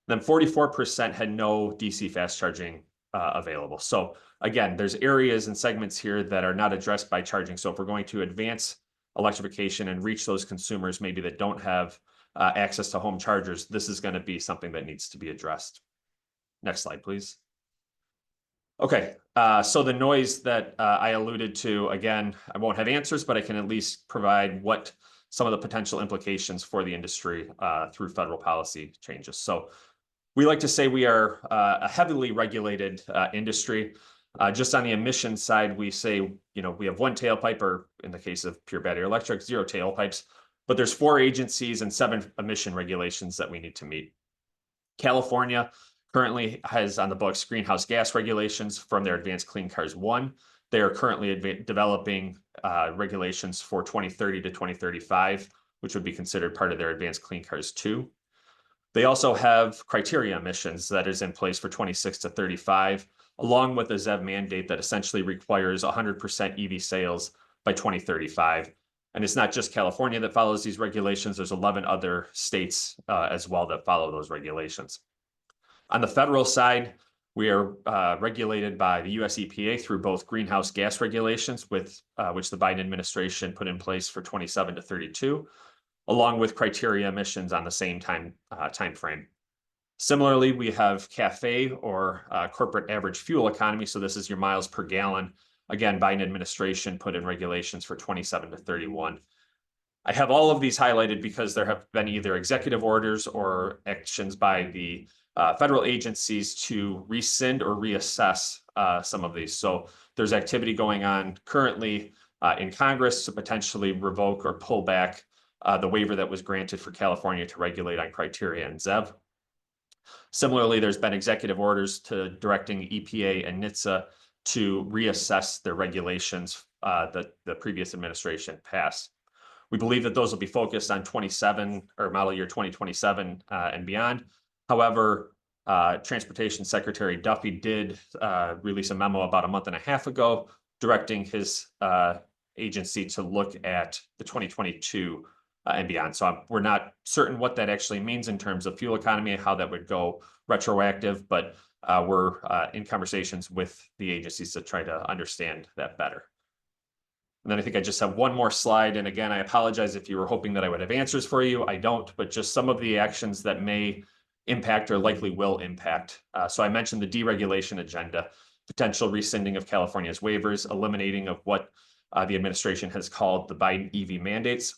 S4: Then 44% had no DC fast charging available. So again, there's areas and segments here that are not addressed by charging. So if we're going to advance electrification and reach those consumers maybe that don't have access to home chargers, this is going to be something that needs to be addressed. Next slide, please. Okay, so the noise that I alluded to, again, I won't have answers, but I can at least provide what some of the potential implications for the industry through federal policy changes. So we like to say we are a heavily regulated industry. Just on the emission side, we say, we have 1 tailpipe, or in the case of pure battery electric, 0 tailpipes, but there's 4 agencies and 7 emission regulations that we need to meet. California currently has on the books greenhouse gas regulations from their Advanced Clean Cars 1. They are currently developing regulations for 2030 to 2035, which would be considered part of their Advanced Clean Cars 2. They also have criteria emissions that is in place for 26 to 35, along with a ZEV mandate that essentially requires 100% EV sales by 2035. And it's not just California that follows these regulations. There's 11 other states as well that follow those regulations. On the federal side, we are regulated by the US EPA through both greenhouse gas regulations, with which the Biden administration put in place for 27 to 32, along with criteria emissions on the same time frame. Similarly, we have CAFE, or corporate average fuel economy. So this is your miles per gallon. Again, Biden administration put in regulations for 27 to 31. I have all of these highlighted because there have been either executive orders or actions by the federal agencies to rescind or reassess some of these. So there's activity going on currently in Congress to potentially revoke or pull back the waiver that was granted for California to regulate on criteria and ZEV. Similarly, there's been executive orders directing EPA and NHTSA to reassess their regulations that the previous administration passed. We believe that those will be focused on 27 or model year 2027 and beyond. However, Transportation Secretary Duffy did release a memo about a month and a half ago directing his agency to look at the 2022 and beyond. So we're not certain what that actually means in terms of fuel economy and how that would go retroactive, but we're in conversations with the agencies to try to understand that better. And then I think I just have one more slide. And again, I apologize if you were hoping that I would have answers for you. I don't, but just some of the actions that may impact or likely will impact. So I mentioned the deregulation agenda, potential rescinding of California's waivers, eliminating of what the administration has called the Biden EV mandates.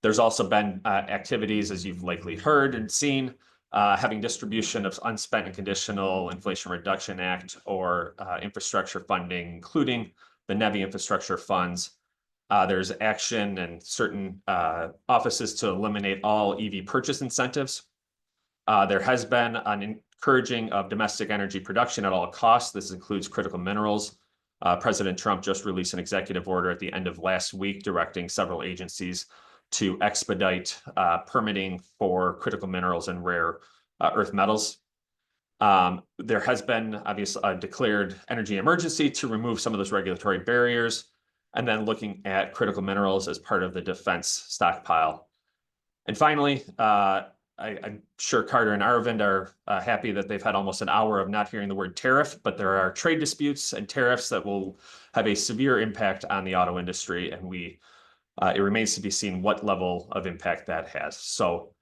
S4: There's also been activities, as you've likely heard and seen, having distribution of unspent and conditional Inflation Reduction Act or infrastructure funding, including the NEVI infrastructure funds. There's action and certain offices to eliminate all EV purchase incentives. There has been an encouraging of domestic energy production at all costs. This includes critical minerals. President Trump just released an executive order at the end of last week directing several agencies to expedite permitting for critical minerals and rare earth metals. There has been obviously a declared energy emergency to remove some of those regulatory barriers, and then looking at critical minerals as part of the defense stockpile. And finally, I'm sure Carter and Aravind are happy that they've had almost an hour of not hearing the word tariff, but there are trade disputes and tariffs that will have a severe impact on the auto industry, and it remains to be seen what level of impact that has. So,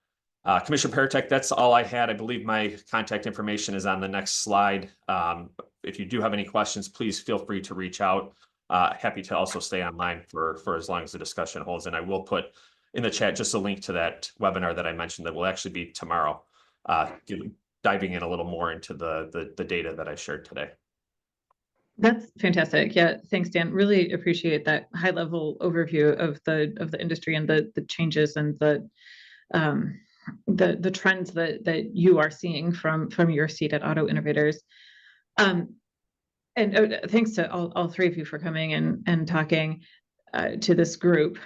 S4: Commissioner Paratek, that's all I had. I believe my contact information is on the next slide. If you do have any questions, please feel free to reach out. Happy to also stay online for as long as the discussion holds, and I will put in the chat just a link to that webinar that I mentioned that will actually be tomorrow, diving in a little more into the data that I shared today.
S1: That's fantastic. Yeah, thanks, Dan. Really appreciate that high-level overview of the industry and the changes and the trends that you are seeing from your seat at Auto Innovators. And thanks to all three of you for coming and talking to this group.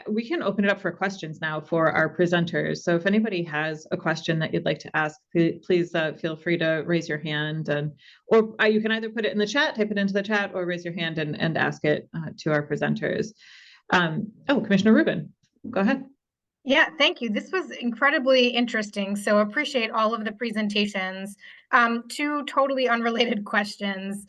S1: We can open it up for questions now for our presenters. So if anybody has a question that you'd like to ask, please feel free to raise your hand, or you can either put it in the chat, type it into the chat, or raise your hand and ask it to our presenters. Commissioner Rubin, go ahead.
S5: Yeah, thank you. This was incredibly interesting. So appreciate all of the presentations. Two totally unrelated questions.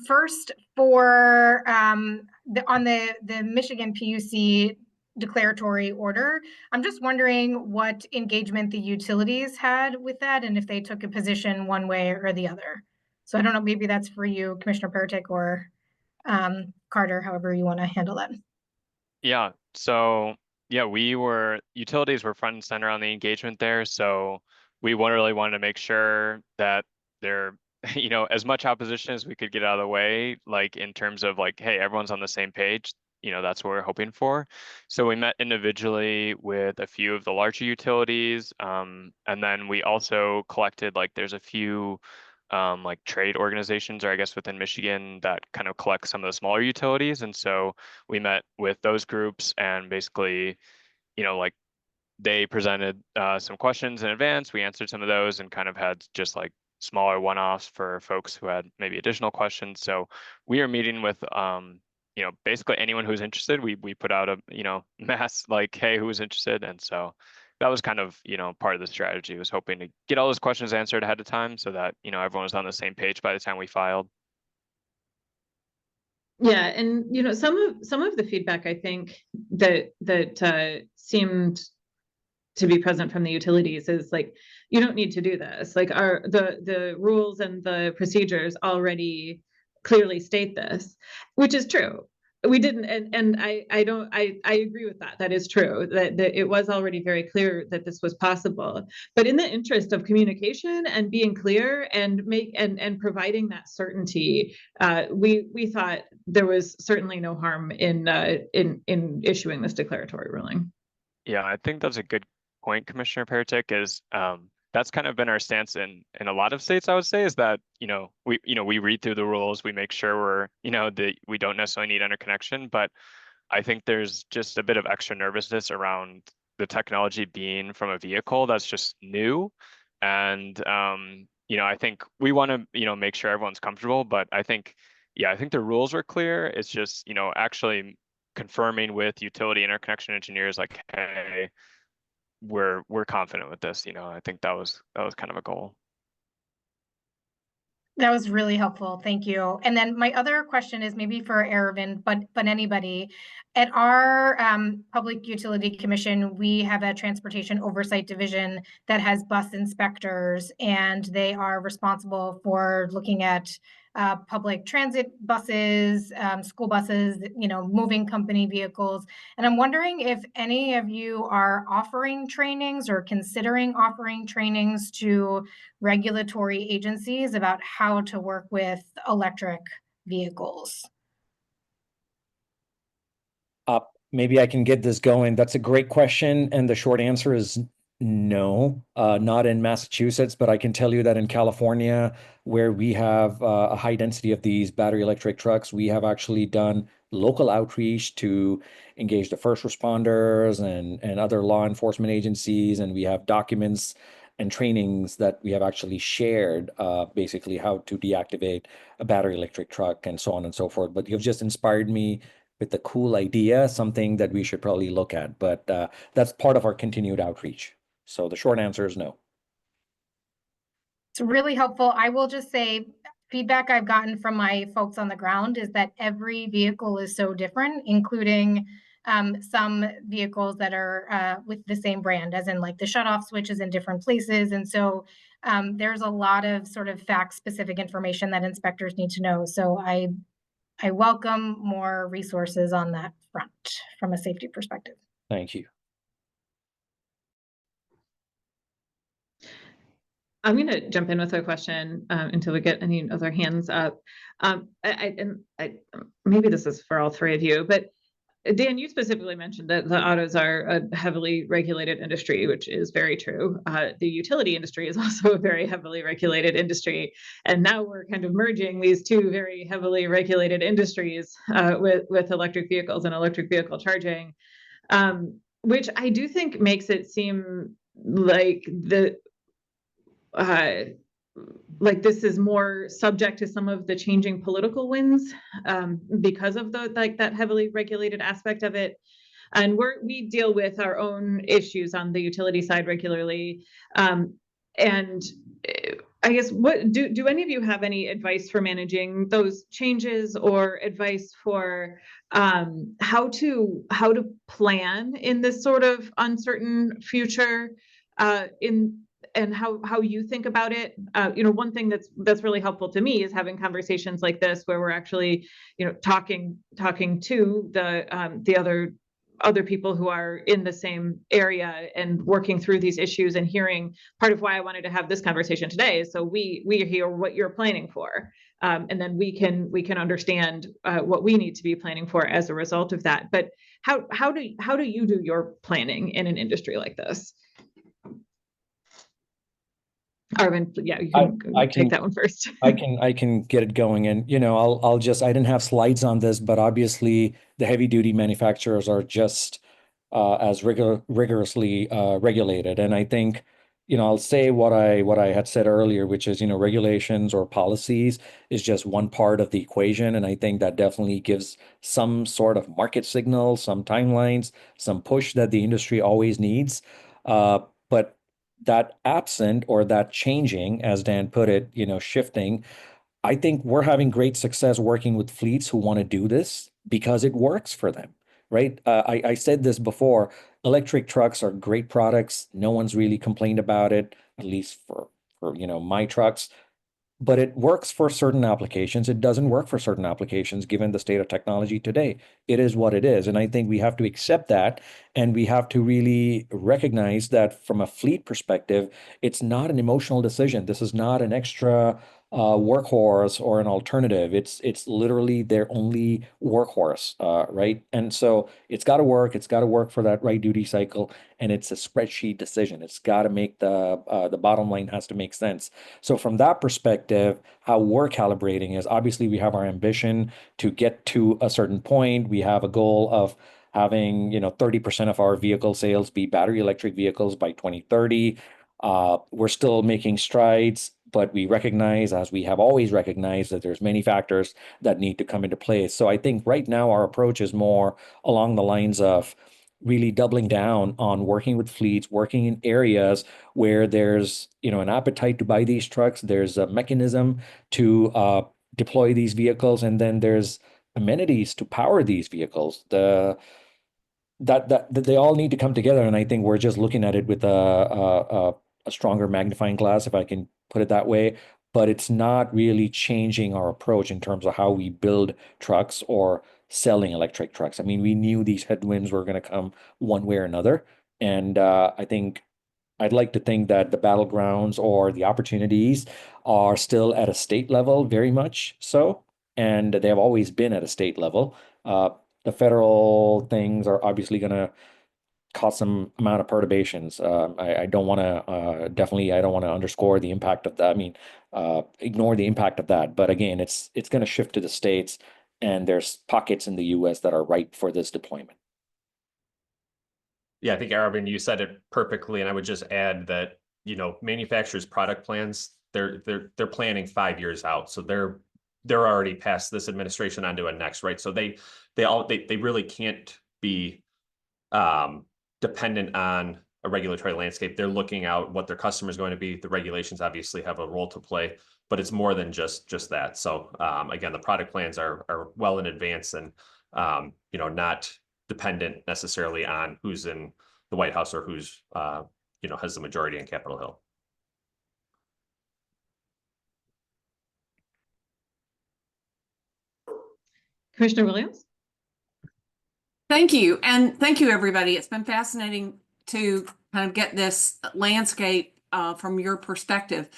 S5: First, for on the Michigan PUC declaratory order, I'm just wondering what engagement the utilities had with that and if they took a position one way or the other. So I don't know, maybe that's for you, Commissioner Paratek, or Carter, however you want to handle that.
S3: Yeah, so yeah, utilities were front and center on the engagement there. So we really wanted to make sure that there, as much opposition as we could get out of the way, like in terms of like, hey, everyone's on the same page. That's what we're hoping for. So we met individually with a few of the larger utilities. And then we also collected, like, there's a few like trade organizations, or I guess within Michigan, that kind of collect some of the smaller utilities. And so we met with those groups and basically, like, they presented some questions in advance. We answered some of those and kind of had just like smaller one-offs for folks who had maybe additional questions. So we are meeting with basically anyone who's interested. We put out a mass like, hey, who's interested? And so that was kind of part of the strategy, was hoping to get all those questions answered ahead of time so that everyone was on the same page by the time we filed.
S1: Yeah, and some of the feedback, I think, that seemed to be present from the utilities is like, you don't need to do this. Like, the rules and the procedures already clearly state this, which is true. We didn't, and I agree with that. That is true, that it was already very clear that this was possible. But in the interest of communication and being clear and providing that certainty, we thought there was certainly no harm in issuing this declaratory ruling.
S3: Yeah, I think that's a good point, Commissioner Paratek, is that's kind of been our stance in a lot of states, I would say, is that, we read through the rules, we make sure we're, that we don't necessarily need interconnection, but I think there's just a bit of extra nervousness around the technology being from a vehicle that's just new. And, I think we want to, make sure everyone's comfortable, but I think the rules are clear. It's just, actually confirming with utility interconnection engineers, like, hey, we're confident with this. I think that was kind of a goal.
S5: That was really helpful. Thank you. And then my other question is maybe for Aravind, but anybody. At our Public Utility Commission, we have a transportation oversight division that has bus inspectors, and they are responsible for looking at public transit buses, school buses, moving company vehicles. And I'm wondering if any of you are offering trainings or considering offering trainings to regulatory agencies about how to work with electric vehicles.
S2: Maybe I can get this going. That's a great question. And the short answer is no, not in Massachusetts, but I can tell you that in California, where we have a high density of these battery electric trucks, we have actually done local outreach to engage the first responders and other law enforcement agencies. And we have documents and trainings that we have actually shared, basically how to deactivate a battery electric truck and so on and so forth. But you've just inspired me with a cool idea, something that we should probably look at. But that's part of our continued outreach. So the short answer is no.
S5: It's really helpful. I will just say feedback I've gotten from my folks on the ground is that every vehicle is so different, including some vehicles that are with the same brand, as in like the shutoff switch is in different places. And so there's a lot of sort of fact-specific information that inspectors need to know. So I welcome more resources on that front from a safety perspective.
S2: Thank you.
S1: I'm going to jump in with a question until we get any other hands up. Maybe this is for all three of you, but Dan, you specifically mentioned that the autos are a heavily regulated industry, which is very true. The utility industry is also a very heavily regulated industry. And now we're kind of merging these two very heavily regulated industries with electric vehicles and electric vehicle charging, which I do think makes it seem like this is more subject to some of the changing political winds because of that heavily regulated aspect of it. And we deal with our own issues on the utility side regularly. And I guess, do any of you have any advice for managing those changes, or advice for how to plan in this sort of uncertain future and how you think about it? One thing that's really helpful to me is having conversations like this, where we're actually, talking to the other people who are in the same area and working through these issues, and hearing. Part of why I wanted to have this conversation today is so we hear what you're planning for, and then we can understand what we need to be planning for as a result of that. But how do you do your planning in an industry like this? Aravind, yeah, you can take that one first.
S2: I can get it going, and I didn't have slides on this, but obviously the heavy duty manufacturers are just as rigorously regulated. And I think I'll say what I had said earlier, which is regulations or policies is just one part of the equation, and I think that definitely gives some sort of market signal, some timelines, some push that the industry always needs. But that absent, or that changing, as Dan put it, shifting, I think we're having great success working with fleets who want to do this because it works for them, right? I said this before, electric trucks are great products. No one's really complained about it, at least for my trucks. But it works for certain applications. It doesn't work for certain applications, given the state of technology today. It is what it is. And I think we have to accept that. And we have to really recognize that from a fleet perspective, it's not an emotional decision. This is not an extra workhorse or an alternative. It's literally their only workhorse, right? And so it's got to work. It's got to work for that right duty cycle. And it's a spreadsheet decision. It's got to make the bottom line has to make sense. So from that perspective, how we're calibrating is obviously we have our ambition to get to a certain point. We have a goal of having 30% of our vehicle sales be battery electric vehicles by 2030. We're still making strides, but we recognize, as we have always recognized, that there's many factors that need to come into place. So I think right now our approach is more along the lines of really doubling down on working with fleets, working in areas where there's an appetite to buy these trucks. There's a mechanism to deploy these vehicles, and then there's amenities to power these vehicles. That they all need to come together, and I think we're just looking at it with a stronger magnifying glass, if I can put it that way. But it's not really changing our approach in terms of how we build trucks or selling electric trucks. I mean, we knew these headwinds were going to come one way or another, and I think I'd like to think that the battlegrounds or the opportunities are still at a state level, very much so, and they have always been at a state level. The federal things are obviously going to cause some amount of perturbations. I don't want to I don't want to underscore the impact of that. I mean, ignore the impact of that. But again, it's going to shift to the states, and there's pockets in the U.S. that are ripe for this deployment.
S4: Yeah, I think Aravind, you said it perfectly, and I would just add that manufacturers' product plans, they're planning 5 years out, so they're already past this administration onto a next, right? So they really can't be dependent on a regulatory landscape. They're looking out what their customer is going to be. The regulations obviously have a role to play, but it's more than just that. So again, the product plans are well in advance and you know, not dependent necessarily on who's in the White House or who's you know, has the majority in Capitol Hill.
S1: Commissioner Williams?
S6: Thank you. And thank you, everybody. It's been fascinating to kind of get this landscape from your perspective.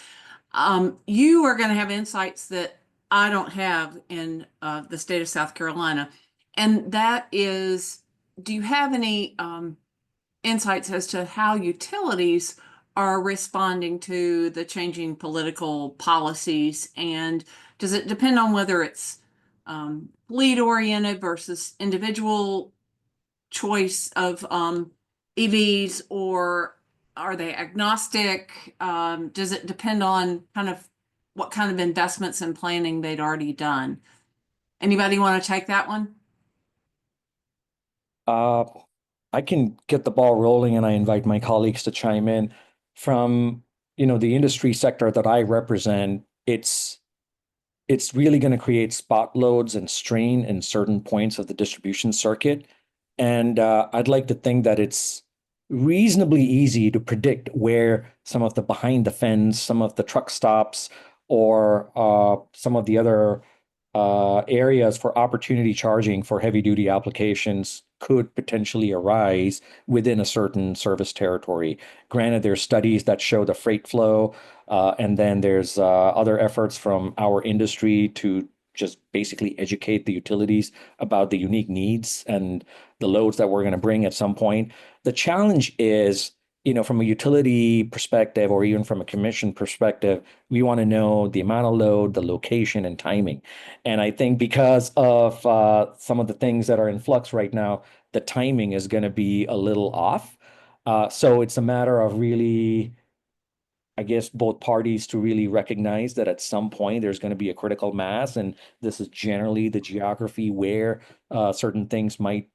S6: You are going to have insights that I don't have in the state of South Carolina. And that is, do you have any insights as to how utilities are responding to the changing political policies? And does it depend on whether it's lead oriented versus individual choice of EVs, or are they agnostic? Does it depend on kind of what kind of investments and planning they'd already done? Anybody want to take that one?
S2: I can get the ball rolling, and I invite my colleagues to chime in. From, you know, the industry sector that I represent, it's really going to create spot loads and strain in certain points of the distribution circuit. And I'd like to think that it's reasonably easy to predict where some of the behind the fence, some of the truck stops, or some of the other areas for opportunity charging for heavy duty applications could potentially arise within a certain service territory. Granted, there's studies that show the freight flow, and then there's other efforts from our industry to just basically educate the utilities about the unique needs and the loads that we're going to bring at some point. The challenge is, you know, from a utility perspective or even from a commission perspective, we want to know the amount of load, the location, and timing. And I think because of some of the things that are in flux right now, the timing is going to be a little off. So it's a matter of really, I guess, both parties to really recognize that at some point there's going to be a critical mass, and this is generally the geography where certain things might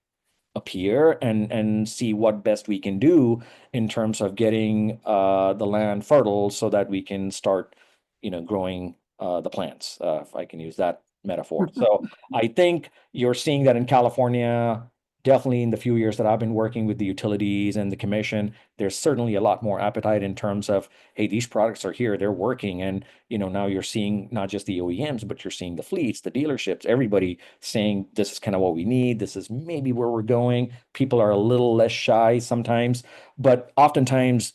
S2: appear, and see what best we can do in terms of getting the land fertile so that we can start, you know, growing the plants, if I can use that metaphor. So I think you're seeing that in California. Definitely in the few years that I've been working with the utilities and the commission, there's certainly a lot more appetite in terms of, hey, these products are here, they're working. And, you know, now you're seeing not just the OEMs, but you're seeing the fleets, the dealerships, everybody saying this is kind of what we need. This is maybe where we're going. People are a little less shy sometimes, but oftentimes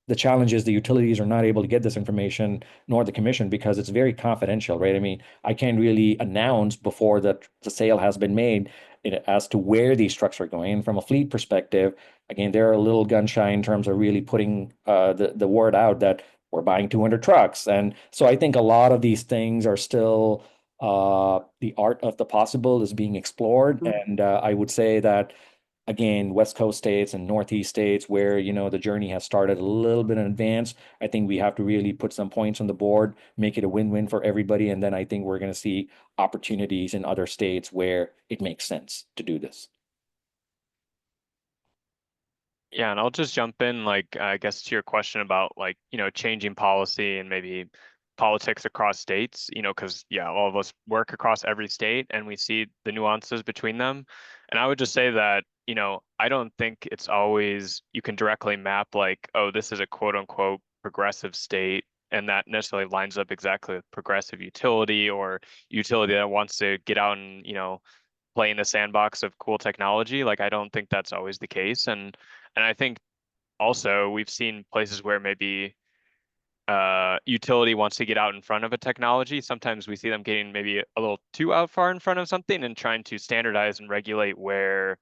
S2: the challenge is the utilities are not able to get this information, nor the commission, because it's very confidential, right? I mean, I can't really announce before the sale has been made as to where these trucks are going. And from a fleet perspective, again, they're a little gun shy in terms of really putting the word out that we're buying 200 trucks. And so I think a lot of these things are still the art of the possible is being explored. And I would say that, again, West Coast states and Northeast states where, you know, the journey has started a little bit in advance, I think we have to really put some points on the board, make it a win-win for everybody. And then I think we're going to see opportunities in other states where it makes sense to do this.
S3: Yeah, and I'll just jump in, like, I guess to your question about, like, you know, changing policy and maybe politics across states, you know, because, yeah, all of us work across every state and we see the nuances between them. And I would just say that, you know, I don't think it's always, you can directly map like, oh, this is a quote unquote progressive state, and that necessarily lines up exactly with progressive utility or utility that wants to get out and, you know, play in the sandbox of cool technology. Like, I don't think that's always the case. And I think also we've seen places where maybe utility wants to get out in front of a technology. Sometimes we see them getting maybe a little too out far in front of something and trying to standardize and regulate where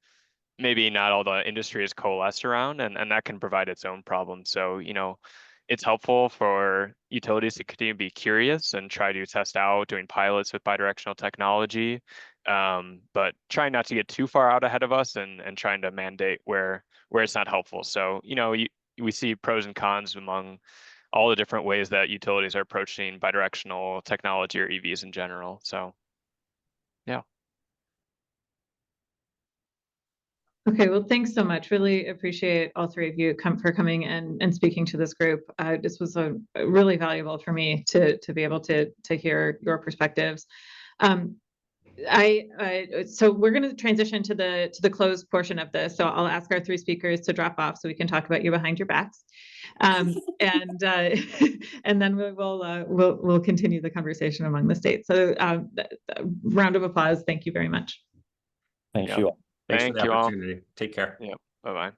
S3: maybe not all the industry is coalesced around, and that can provide its own problems. So, you know, it's helpful for utilities to continue to be curious and try to test out doing pilots with bidirectional technology, but trying not to get too far out ahead of us and trying to mandate where it's not helpful. So, you know, we see pros and cons among all the different ways that utilities are approaching bidirectional technology or EVs in general. So, yeah.
S1: Okay, well, thanks so much. Really appreciate all three of you for coming and speaking to this group. This was really valuable for me to be able to hear your perspectives. So we're going to transition to the closed portion of this. So I'll ask our three speakers to drop off so we can talk about you behind your backs, and then we'll continue the conversation among the states. So round of applause. Thank you very much.
S2: Thank
S3: Yeah.
S2: you all.
S4: Thanks for
S3: Thank
S4: the
S3: you all.
S4: opportunity. Take care.
S3: Yep. Bye-bye.